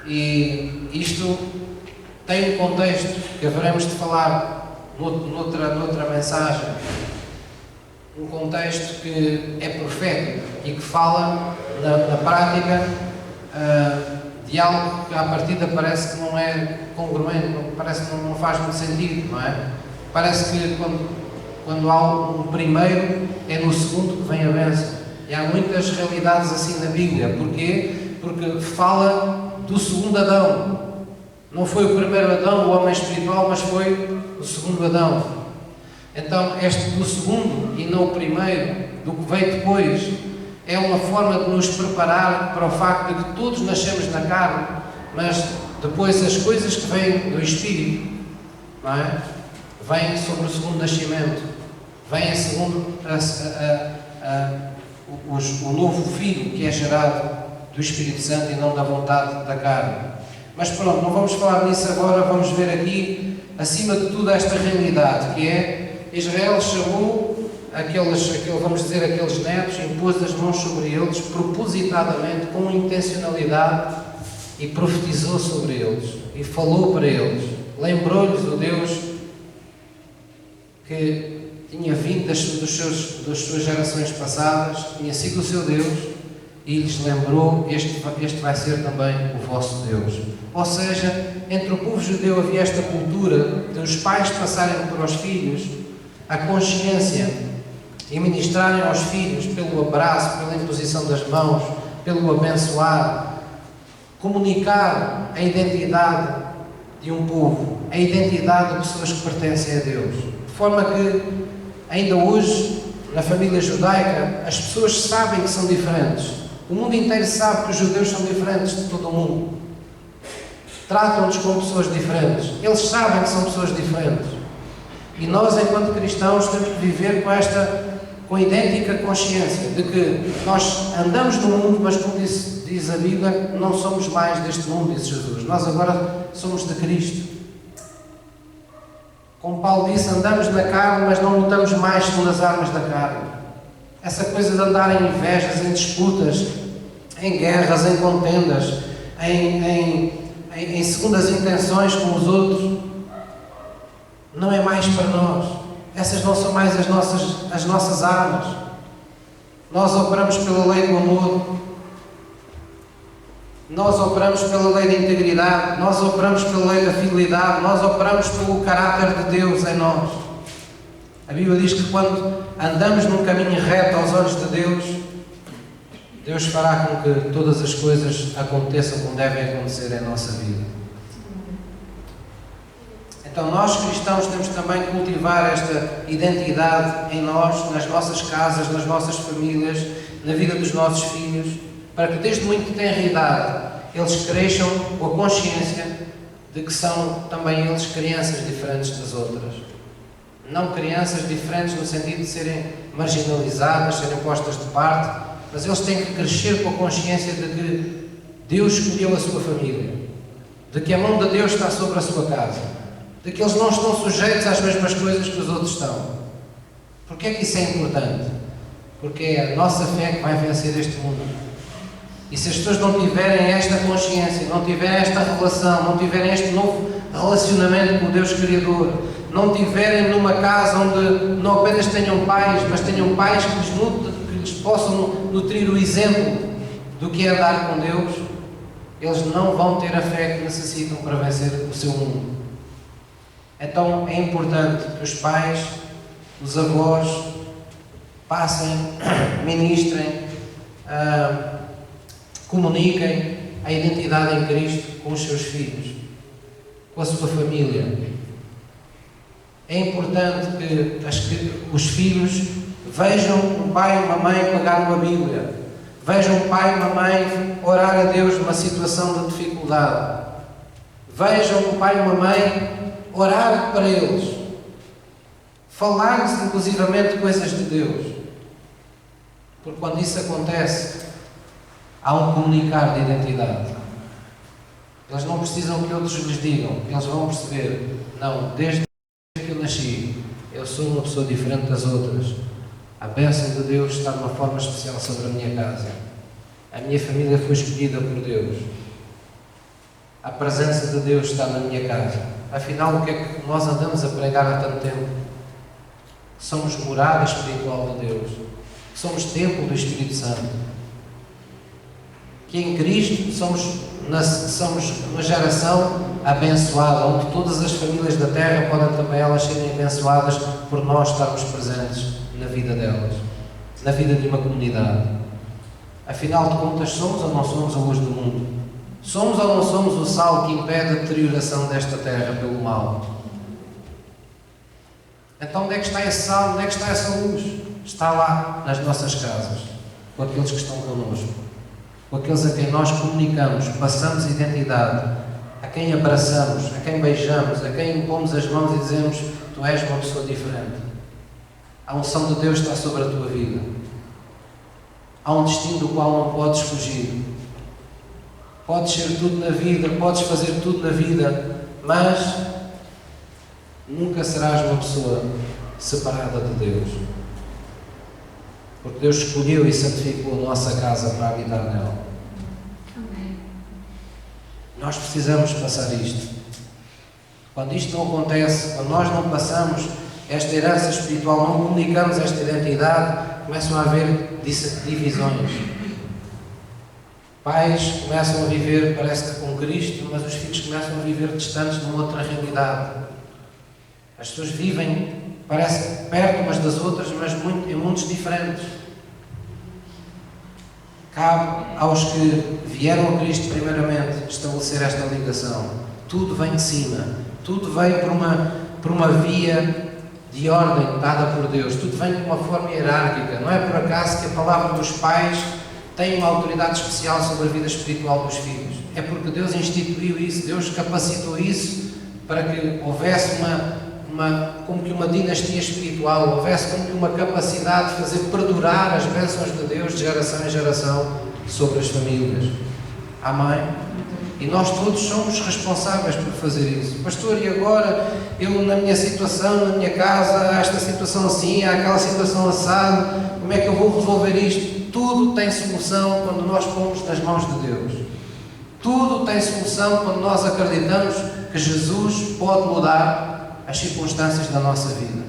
E isto tem um contexto que haveremos de falar noutra mensagem, um contexto que é profético e que fala na prática de algo que à partida parece que não é congruente, parece que não faz muito sentido, não é? Parece que quando há um primeiro, é no segundo que vem a bênção. E há muitas realidades assim na Bíblia. Porquê? Porque fala do segundo Adão. Não foi o primeiro Adão, o homem espiritual, mas foi o segundo Adão. Então, este do segundo e não o primeiro, do que veio depois, é uma forma de nos preparar para o facto de que todos nascemos na carne, mas depois as coisas que vêm do Espírito, não é? Vêm sobre o segundo nascimento, vêm segundo o novo filho que é gerado do Espírito Santo e não da vontade da carne. Mas pronto, não vamos falar nisso agora, vamos ver aqui, acima de tudo, esta realidade, que é Israel chamou aqueles netos, impôs as mãos sobre eles, propositadamente, com intencionalidade, e profetizou sobre eles, e falou para eles, lembrou-lhes o Deus que tinha vindo das suas gerações passadas, tinha sido o seu Deus, e lhes lembrou: este vai ser também o vosso Deus. Ou seja, entre o povo judeu havia esta cultura de os pais passarem para os filhos a consciência e ministrarem aos filhos pelo abraço, pela imposição das mãos, pelo abençoar, comunicar a identidade de um povo, a identidade de pessoas que pertencem a Deus. De forma que, ainda hoje, na família judaica, as pessoas sabem que são diferentes. O mundo inteiro sabe que os judeus são diferentes de todo o mundo. Tratam-nos como pessoas diferentes. Eles sabem que são pessoas diferentes. E nós, enquanto cristãos, temos que viver com a idêntica consciência de que nós andamos no mundo, mas, como diz a Bíblia, não somos mais deste mundo, disse Jesus. Nós agora somos de Cristo. Como Paulo disse, andamos na carne, mas não lutamos mais segundo as armas da carne. Essa coisa de andar em invejas, em disputas, em guerras, em contendas, em segundas intenções com os outros, não é mais para nós. Essas não são mais as nossas armas. Nós operamos pela lei do amor, nós operamos pela lei da integridade, nós operamos pela lei da fidelidade, nós operamos pelo caráter de Deus em nós. A Bíblia diz que quando andamos num caminho reto aos olhos de Deus, Deus fará com que todas as coisas aconteçam como devem acontecer em nossa vida. Então nós cristãos temos também que cultivar esta identidade em nós, nas nossas casas, nas nossas famílias, na vida dos nossos filhos, para que desde muito tenra idade eles cresçam com a consciência de que são também eles crianças diferentes das outras. Não crianças diferentes no sentido de serem marginalizadas, serem postas de parte, mas eles têm que crescer com a consciência de que Deus escolheu a sua família, de que a mão de Deus está sobre a sua casa, de que eles não estão sujeitos às mesmas coisas que os outros estão. Porquê é que isso é importante? Porque é a nossa fé que vai vencer este mundo. E se as pessoas não tiverem esta consciência, não tiverem esta relação, não tiverem este novo relacionamento com o Deus Criador, não tiverem numa casa onde não apenas tenham pais, mas tenham pais que lhes possam nutrir o exemplo do que é andar com Deus, eles não vão ter a fé que necessitam para vencer o seu mundo. Então é importante que os pais os avós, passem, ministrem, comuniquem a identidade em Cristo com os seus filhos, com a sua família. É importante que os filhos vejam um pai e uma mãe pegar uma Bíblia, vejam um pai e uma mãe orar a Deus numa situação de dificuldade, vejam um pai e uma mãe orar para eles, falar-lhes inclusivamente coisas de Deus, porque quando isso acontece, há um comunicar de identidade. Eles não precisam que outros lhes digam, eles vão perceber, não, desde que eu nasci, eu sou uma pessoa diferente das outras. A bênção de Deus está de uma forma especial sobre a minha casa. A minha família foi escolhida por Deus. A presença de Deus está na minha casa. Afinal, o que é que nós andamos a pregar há tanto tempo? Somos morada espiritual de Deus. Somos templo do Espírito Santo. Que em Cristo somos uma geração abençoada, onde todas as famílias da terra podem também elas serem abençoadas por nós estarmos presentes na vida delas, na vida de uma comunidade. Afinal de contas, somos ou não somos a luz do mundo? Somos ou não somos o sal que impede a deterioração desta terra pelo mal? Então onde é que está esse sal? Onde é que está essa luz? Está lá, nas nossas casas, com aqueles que estão connosco, com aqueles a quem nós comunicamos, passamos identidade, a quem abraçamos, a quem beijamos, a quem impomos as mãos e dizemos: tu és uma pessoa diferente. A unção de Deus está sobre a tua vida. Há um destino do qual não podes fugir. Podes ser tudo na vida, podes fazer tudo na vida, mas nunca serás uma pessoa separada de Deus. Porque Deus escolheu e santificou a nossa casa para habitar nela. Amém. Nós precisamos passar isto. Quando isto não acontece, quando nós não passamos esta herança espiritual, não comunicamos esta identidade, começam a haver divisões. Pais começam a viver, parece que com Cristo, mas os filhos começam a viver distantes de uma outra realidade. As pessoas vivem, parece perto umas das outras, mas em mundos diferentes. Cabe aos que vieram a Cristo primeiramente estabelecer esta ligação. Tudo vem de cima, tudo vem por uma via de ordem dada por Deus, tudo vem de uma forma hierárquica. Não é por acaso que a palavra dos pais tem uma autoridade especial sobre a vida espiritual dos filhos. É porque Deus instituiu isso, Deus capacitou isso para que houvesse como que uma dinastia espiritual, houvesse como que uma capacidade de fazer perdurar as bênçãos de Deus de geração em geração sobre as famílias. Amém? E nós todos somos responsáveis por fazer isso. Pastor, e agora eu na minha situação, na minha casa, há esta situação assim, há aquela situação assada, como é que eu vou resolver isto? Tudo tem solução quando nós pomos nas mãos de Deus. Tudo tem solução quando nós acreditamos que Jesus pode mudar as circunstâncias da nossa vida.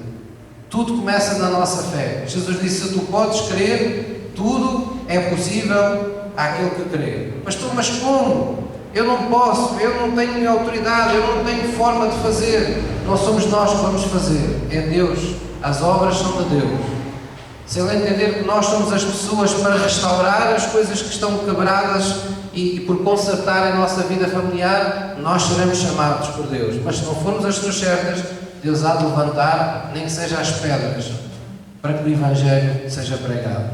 Tudo começa na nossa fé. Jesus disse: se tu podes crer, tudo é possível àquele que crê. Pastor, mas como? Eu não posso, eu não tenho autoridade, eu não tenho forma de fazer. Não somos nós que vamos fazer, é Deus. As obras são de Deus. Se Ele entender que nós somos as pessoas para restaurar as coisas que estão quebradas e por consertar a nossa vida familiar, nós seremos chamados por Deus. Mas se não formos as pessoas certas, Deus há de levantar, nem que seja as pedras, para que o Evangelho seja pregado.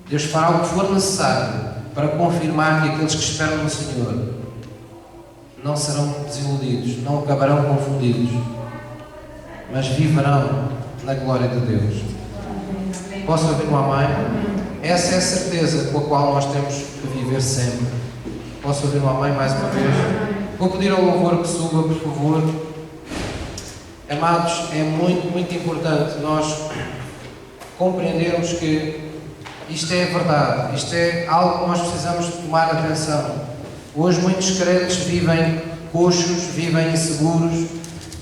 Deus fará o que for necessário para confirmar que aqueles que esperam no Senhor não serão desiludidos, não acabarão confundidos, mas viverão na glória de Deus. Posso ouvir um amém? Essa é a certeza com a qual nós temos que viver sempre. Posso ouvir um amém mais uma vez? Vou pedir ao louvor que suba, por favor. Amados, é muito, muito importante nós compreendermos que isto é verdade, isto é algo que nós precisamos tomar atenção. Hoje muitos crentes vivem coxos, vivem inseguros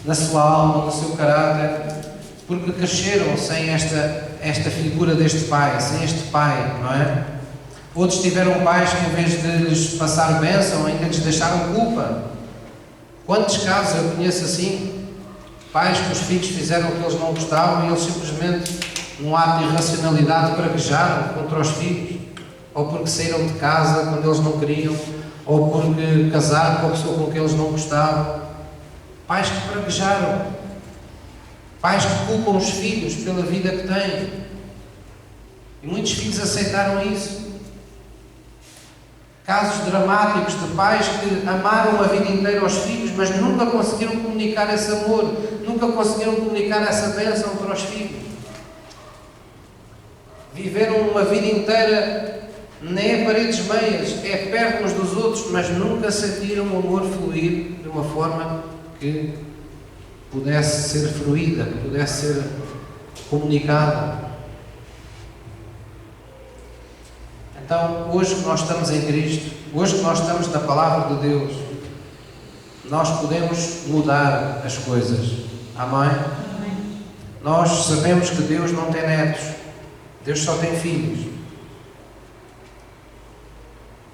na sua alma, no seu caráter, porque cresceram sem esta figura deste pai, sem este pai, não é? Outros tiveram pais que, em vez de lhes passar bênção, ainda lhes deixaram culpa. Quantos casos eu conheço assim? Pais que os filhos fizeram o que eles não gostavam e eles simplesmente, num ato de irracionalidade, praguejaram contra os filhos, ou porque saíram de casa quando eles não queriam, ou porque casaram com a pessoa com quem eles não gostavam. Pais que praguejaram, pais que culpam os filhos pela vida que têm. E muitos filhos aceitaram isso. Casos dramáticos de pais que amaram a vida inteira aos filhos, mas nunca conseguiram comunicar esse amor, nunca conseguiram comunicar essa bênção para os filhos. Viveram uma vida inteira nem a paredes meias, é perto uns dos outros, mas nunca sentiram o amor fluir de uma forma que pudesse ser fluida, que pudesse ser comunicada. Então, hoje que nós estamos em Cristo, hoje que nós estamos na Palavra de Deus, nós podemos mudar as coisas. Amém? Nós sabemos que Deus não tem netos, Deus só tem filhos.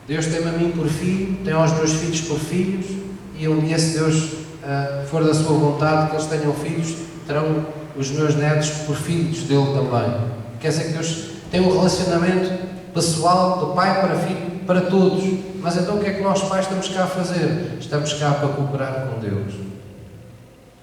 Deus tem-me a mim por filho, tem aos meus filhos por filhos, e um dia, se Deus for da sua vontade que eles tenham filhos, terão os meus netos por filhos dele também. Quer dizer que Deus tem um relacionamento pessoal, do pai para filho, para todos. Mas então o que é que nós pais estamos cá a fazer? Estamos cá para cooperar com Deus.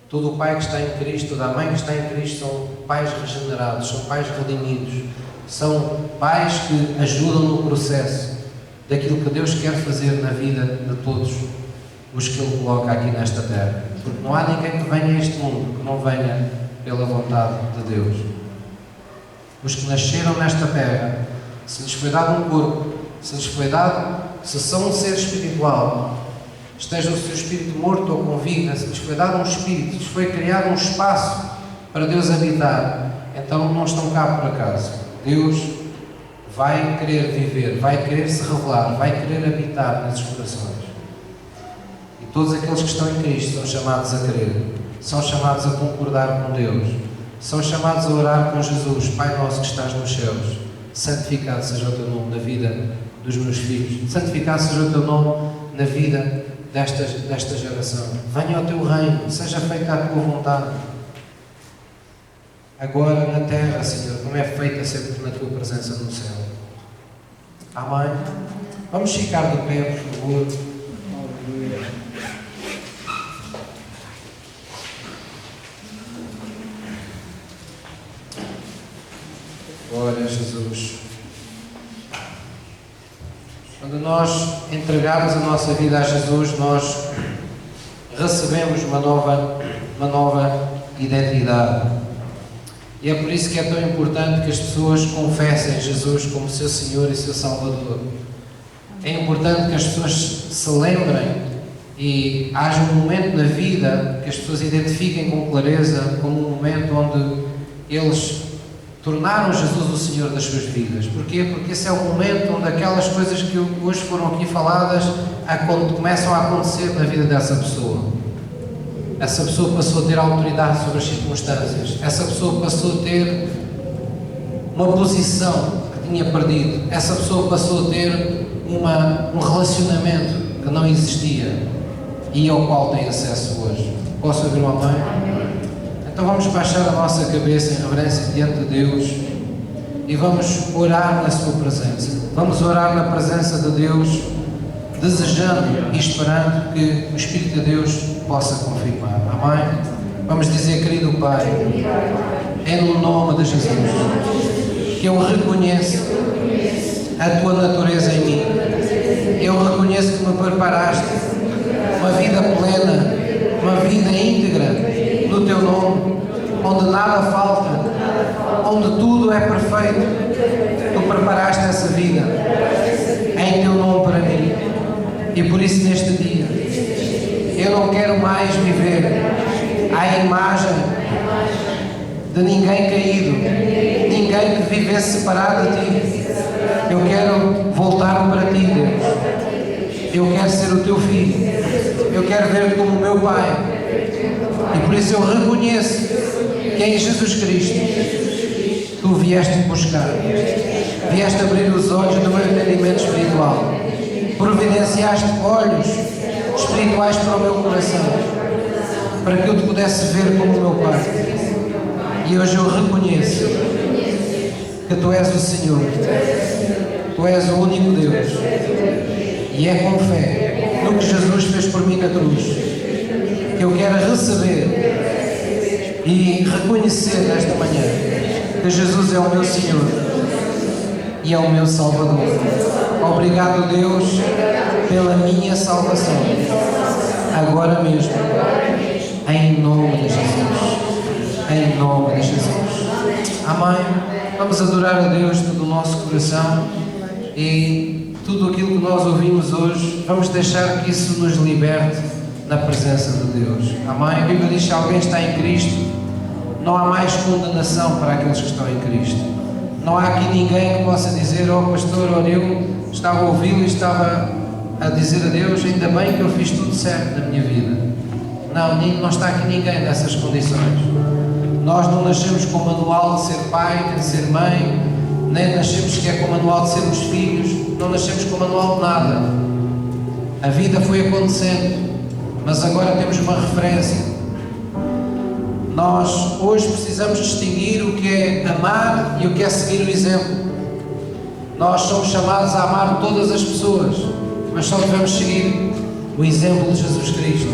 Todo o pai que está em Cristo, toda a mãe que está em Cristo são pais regenerados, são pais redimidos, são pais que ajudam no processo daquilo que Deus quer fazer na vida de todos os que Ele coloca aqui nesta terra. Porque não há ninguém que venha a este mundo que não venha pela vontade de Deus. Os que nasceram nesta terra, se lhes foi dado um corpo, se lhes foi dado, se são um ser espiritual, esteja o seu espírito morto ou com vida, se lhes foi dado um espírito, se lhes foi criado um espaço para Deus habitar, então não estão cá por acaso. Deus vai querer viver, vai querer se revelar, vai querer habitar nesses corações. E todos aqueles que estão em Cristo são chamados a querer, são chamados a concordar com Deus, são chamados a orar com Jesus: Pai nosso que estás nos céus, santificado seja o teu nome na vida dos meus filhos, santificado seja o teu nome na vida desta geração. Venha ao teu reino, seja feita a tua vontade, agora na terra, Senhor, como é feita sempre na tua presença no céu. Amém? Vamos ficar de pé, por favor. Glória a Jesus. Quando nós entregamos a nossa vida a Jesus, nós recebemos uma nova identidade. E é por isso que é tão importante que as pessoas confessem Jesus como seu Senhor e seu Salvador. É importante que as pessoas se lembrem e haja um momento na vida que as pessoas identifiquem com clareza como um momento onde eles tornaram Jesus o Senhor das suas vidas. Porquê? Porque esse é o momento onde aquelas coisas que hoje foram aqui faladas começam a acontecer na vida dessa pessoa. Essa pessoa passou a ter autoridade sobre as circunstâncias. Essa pessoa passou a ter uma posição que tinha perdido. Essa pessoa passou a ter um relacionamento que não existia e ao qual tem acesso hoje. Posso ouvir um amém? Então vamos baixar a nossa cabeça em reverência diante de Deus e vamos orar na sua presença. Vamos orar na presença de Deus, desejando e esperando que o Espírito de Deus possa confirmar. Amém? Vamos dizer: querido Pai, é no nome de Jesus que eu reconheço a tua natureza em mim. Eu reconheço que me preparaste uma vida plena, uma vida íntegra no teu nome, onde nada falta, onde tudo é perfeito. Tu preparaste essa vida em teu nome para mim. E por isso, neste dia, eu não quero mais viver à imagem de ninguém caído, ninguém que vivesse separado de ti. Eu quero voltar para ti, Deus. Eu quero ser o teu filho. Eu quero ver-te como o meu Pai. E por isso eu reconheço que em Jesus Cristo tu vieste buscar, vieste abrir os olhos do meu entendimento espiritual, providenciaste olhos espirituais para o meu coração, para que eu te pudesse ver como o meu Pai. E hoje eu reconheço que tu és o Senhor, tu és o único Deus, e é com fé no que Jesus fez por mim na cruz que eu quero receber e reconhecer nesta manhã que Jesus é o meu Senhor e é o meu Salvador. Obrigado, Deus, pela minha salvação, agora mesmo, em nome de Jesus, em nome de Jesus. Amém. Vamos adorar a Deus de todo o nosso coração, e tudo aquilo que nós ouvimos hoje, vamos deixar que isso nos liberte na presença de Deus. Amém. A Bíblia diz que se alguém está em Cristo, não há mais condenação para aqueles que estão em Cristo. Não há aqui ninguém que possa dizer: oh pastor, olha, eu estava a ouvi-lo e estava a dizer a Deus, ainda bem que eu fiz tudo certo na minha vida. Não está aqui ninguém nessas condições. Nós não nascemos com o manual de ser pai, nem de ser mãe, nem nascemos sequer com o manual de sermos filhos, não nascemos com o manual de nada. A vida foi acontecendo, mas agora temos uma referência. Nós hoje precisamos distinguir o que é amar e o que é seguir o exemplo. Nós somos chamados a amar todas as pessoas, mas só devemos seguir o exemplo de Jesus Cristo.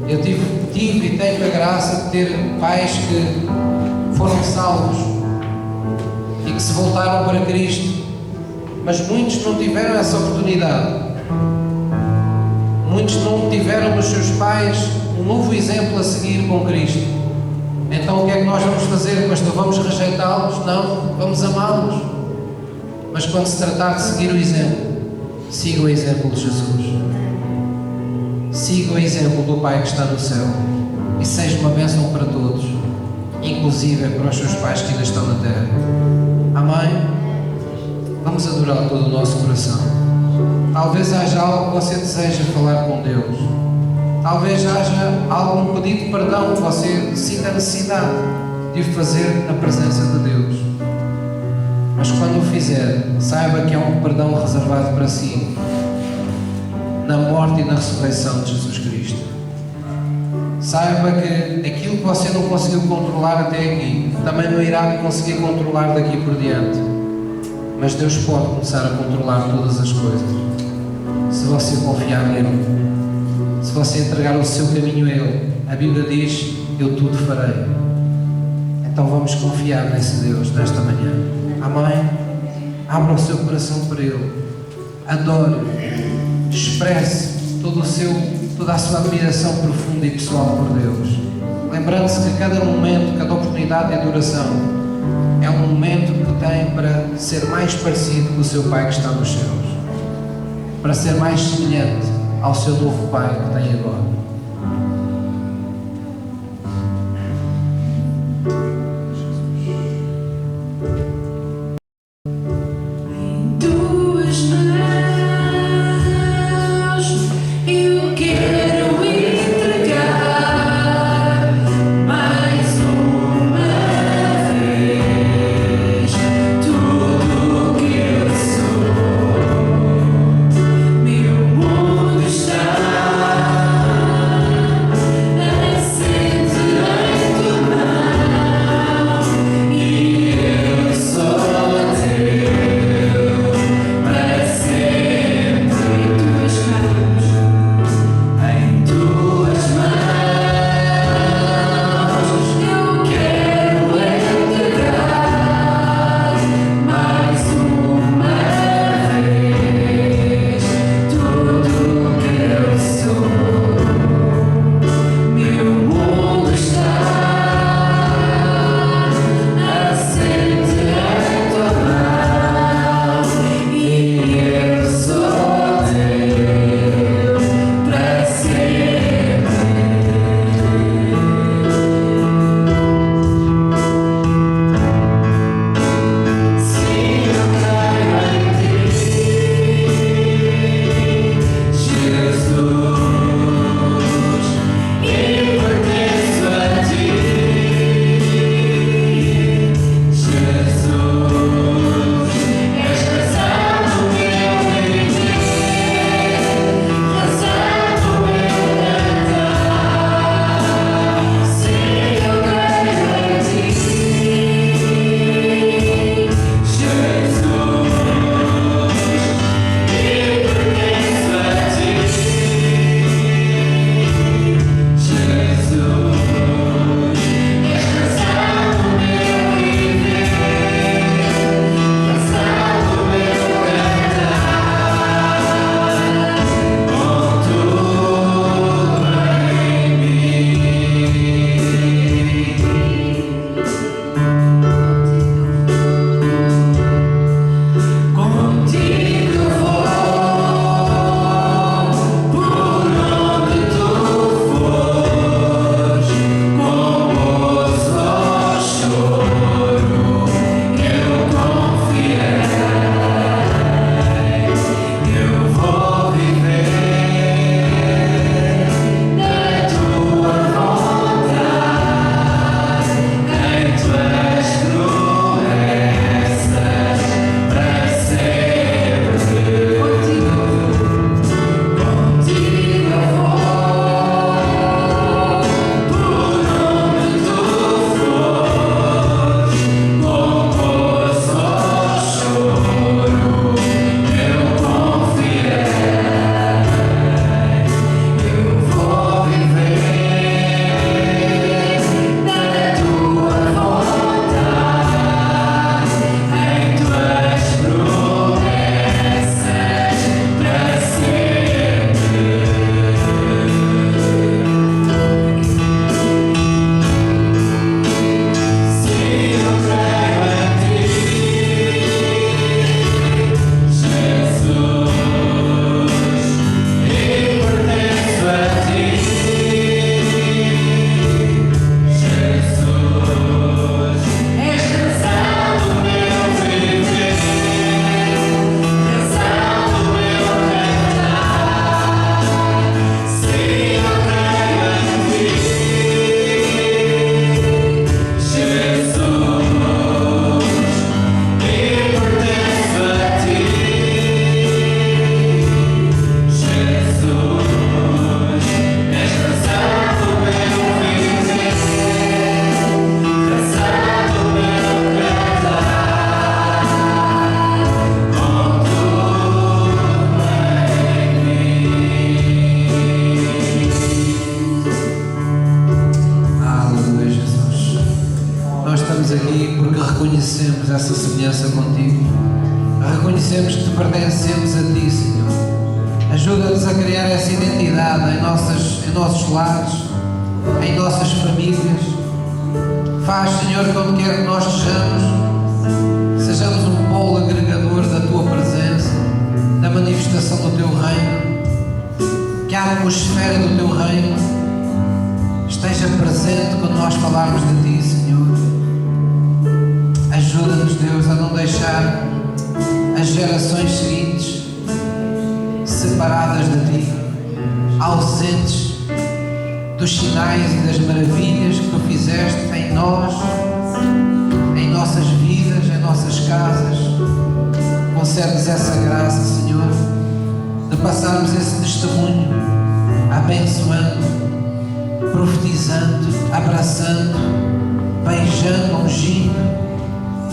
Eu tive e tenho a graça de ter pais que foram salvos e que se voltaram para Cristo, mas muitos não tiveram essa oportunidade. Muitos não tiveram nos seus pais um novo exemplo a seguir com Cristo. Então o que é que nós vamos fazer, pastor? Vamos rejeitá-los? Não, vamos amá-los. Mas quando se tratar de seguir o exemplo, siga o exemplo de Jesus. Siga o exemplo do Pai que está no céu e seja uma bênção para todos, inclusive para os seus pais que ainda estão na terra. Amém? Vamos adorar todo o nosso coração. Talvez haja algo que você deseja falar com Deus. Talvez haja algum pedido de perdão que você sinta a necessidade de o fazer na presença de Deus. Mas quando o fizer, saiba que há um perdão reservado para si na morte e na ressurreição de Jesus Cristo. Saiba que aquilo que você não conseguiu controlar até aqui, também não irá conseguir controlar daqui por diante. Mas Deus pode começar a controlar todas as coisas, se você confiar nele, se você entregar o seu caminho a Ele. A Bíblia diz: eu tudo farei. Então vamos confiar nesse Deus nesta manhã. Amém? Abra o seu coração para Ele, adore, expresse toda a sua admiração profunda e pessoal por Deus, lembrando-se que cada momento, cada oportunidade de adoração é um momento que tem para ser mais parecido com o seu Pai que está nos céus, para ser mais semelhante ao seu novo Pai que tem agora. Meu mundo está aliança contigo. Reconhecemos que te pertencemos a ti, Senhor. Ajuda-nos a criar essa identidade em nossos lares, em nossas famílias. Faz, Senhor, que onde quer que nós sejamos um polo agregador da Tua presença, da manifestação do Teu reino, que a atmosfera do Teu reino esteja presente quando nós falarmos de Ti, Senhor. Ajuda-nos, Deus, a não deixar as gerações seguintes separadas de Ti, ausentes dos sinais e das maravilhas que Tu fizeste em nós, em nossas vidas, em nossas casas. Concede-nos essa graça, Senhor, de passarmos esse testemunho, abençoando, profetizando, abraçando, beijando, ungindo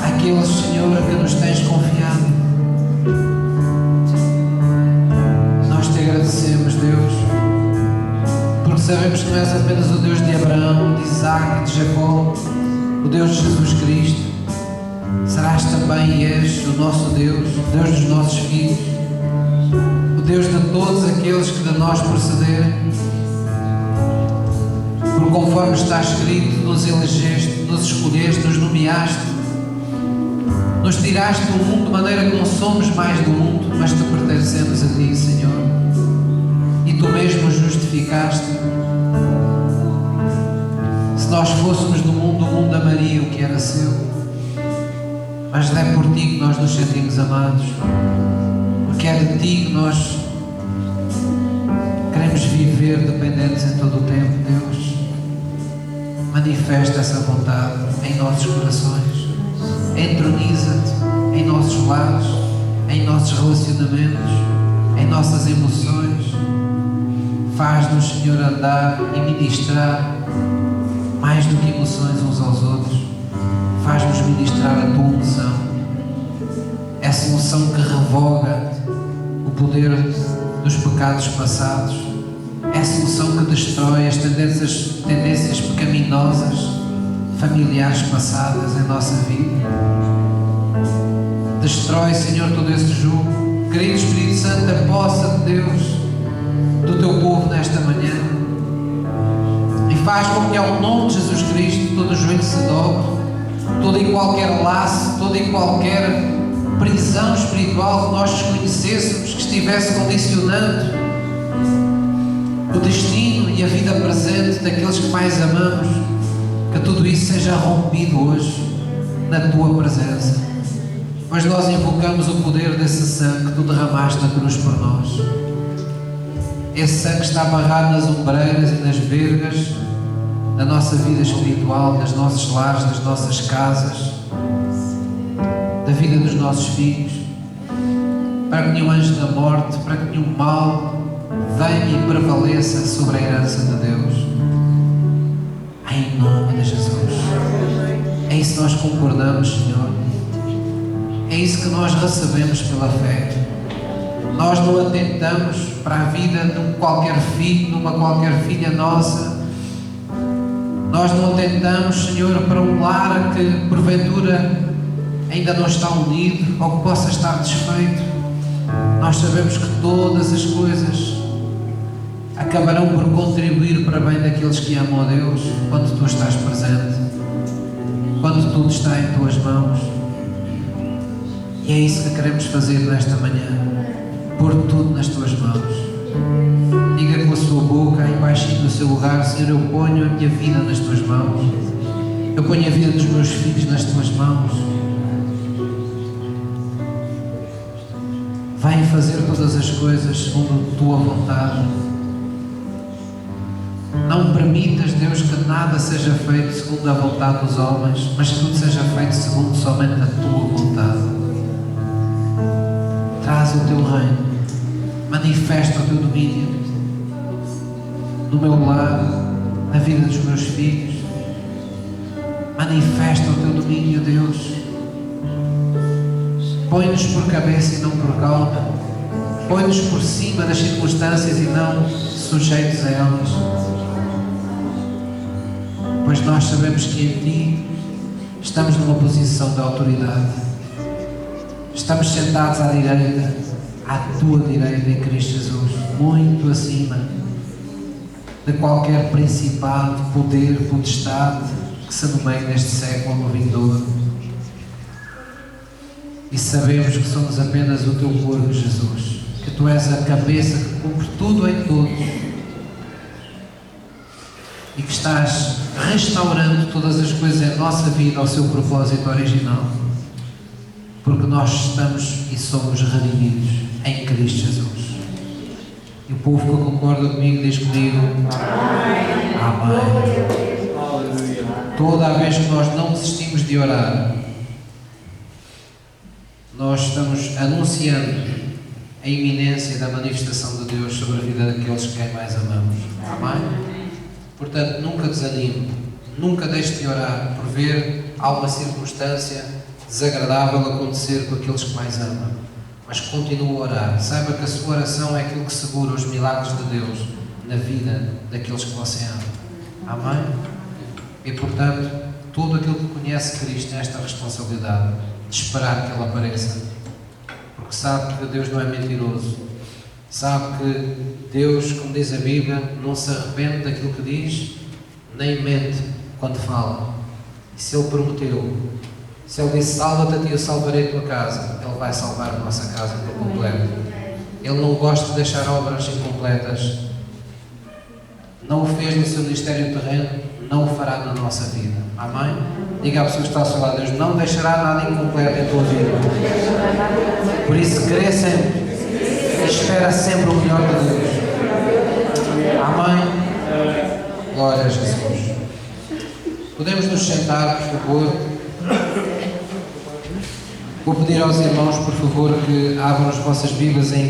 aqueles, Senhor, que nos tens confiado. Nós te agradecemos, Deus, porque sabemos que não és apenas o Deus de Abraão, de Isaac, de Jacó, o Deus de Jesus Cristo. Serás também e és o nosso Deus, Deus dos nossos filhos, o Deus de todos aqueles que de nós procederem. Porque conforme está escrito, nos elegeste, nos escolheste, nos nomeaste, nos tiraste do mundo de maneira que não somos mais do mundo, mas te pertencemos a Ti, Senhor. E Tu mesmo nos justificaste. Se nós fôssemos do mundo, o mundo amaria o que era seu. Mas é por Ti que nós nos sentimos amados. Porque é de Ti que nós queremos viver dependentes em todo o tempo, Deus. Manifesta essa vontade em nossos corações. Entroniza-te em nossos lares, em nossos relacionamentos, em nossas emoções. Faz-nos, Senhor, andar e ministrar mais do que emoções uns aos outros. Faz-nos ministrar a Tua unção, essa unção que revoga o poder dos pecados passados, essa unção que destrói as tendências pecaminosas familiares passadas em nossa vida. Destrói, Senhor, todo esse jugo. Querido Espírito Santo, apossa-te, Deus, do Teu povo nesta manhã e faz com que ao nome de Jesus Cristo todo o joelho se dobre, todo e qualquer laço, toda e qualquer prisão espiritual que nós desconhecêssemos, que estivesse condicionando o destino e a vida presente daqueles que mais amamos, que tudo isso seja rompido hoje na Tua presença. Pois nós invocamos o poder desse sangue que Tu derramaste na cruz por nós. Esse sangue está amarrado nas ombreiras e nas vergas da nossa vida espiritual, dos nossos lares, das nossas casas, da vida dos nossos filhos, para que nenhum anjo da morte, para que nenhum mal venha e prevaleça sobre a herança de Deus. Em nome de Jesus. É isso que nós concordamos, Senhor. É isso que nós recebemos pela fé. Nós não atentamos para a vida de um qualquer filho, de uma qualquer filha nossa. Nós não atentamos, Senhor, para um lar que porventura ainda não está unido ou que possa estar desfeito. Nós sabemos que todas as coisas acabarão por contribuir para bem daqueles que amam a Deus quando Tu estás presente, quando tudo está em Tuas mãos. E é isso que queremos fazer nesta manhã, pôr tudo nas Tuas mãos. Diga com a sua boca, aí baixinho no seu lugar: Senhor, eu ponho a minha vida nas Tuas mãos, eu ponho a vida dos meus filhos nas Tuas mãos. Vai fazer todas as coisas segundo a Tua vontade. Não permitas, Deus, que nada seja feito segundo a vontade dos homens, mas que tudo seja feito segundo somente a Tua vontade. Traz o Teu reino, manifesta o Teu domínio no meu lar, na vida dos meus filhos. Manifesta o Teu domínio, Deus. Põe-nos por cabeça e não por cauda. Põe-nos por cima das circunstâncias e não sujeitos a elas. Pois nós sabemos que em Ti estamos numa posição de autoridade. Estamos sentados à direita, à tua direita em Cristo Jesus, muito acima de qualquer principado, poder, potestade que se nomeie neste século no vindouro. E sabemos que somos apenas o teu corpo, Jesus, que tu és a cabeça que cumpre tudo em todos e que estás restaurando todas as coisas em nossa vida ao seu propósito original, porque nós estamos e somos redimidos em Cristo Jesus. E o povo que concorda comigo diz comigo: Amém. Amém. Toda a vez que nós não desistimos de orar, nós estamos anunciando a iminência da manifestação de Deus sobre a vida daqueles que quem mais amamos. Amém? Portanto, nunca desanime, nunca deixe de orar por ver alguma circunstância desagradável acontecer com aqueles que mais amam. Mas continue a orar. Saiba que a sua oração é aquilo que segura os milagres de Deus na vida daqueles que você ama. Amém? E, portanto, todo aquele que conhece Cristo tem esta responsabilidade de esperar que Ele apareça. Porque sabe que Deus não é mentiroso. Sabe que Deus, como diz a Bíblia, não se arrepende daquilo que diz, nem mente quando fala. E se Ele prometeu, se Ele disse: salva-te a ti, eu salvarei a tua casa, Ele vai salvar a nossa casa por completo. Ele não gosta de deixar obras incompletas. Não o fez no seu ministério terreno, não o fará na nossa vida. Amém? Diga à pessoa que está ao seu lado: Deus não deixará nada incompleto em tua vida. Por isso, crê sempre. Espera sempre o melhor de Deus. Amém? Glória a Jesus. Podemos nos sentar, por favor. Vou pedir aos irmãos, por favor, que abram as vossas Bíblias em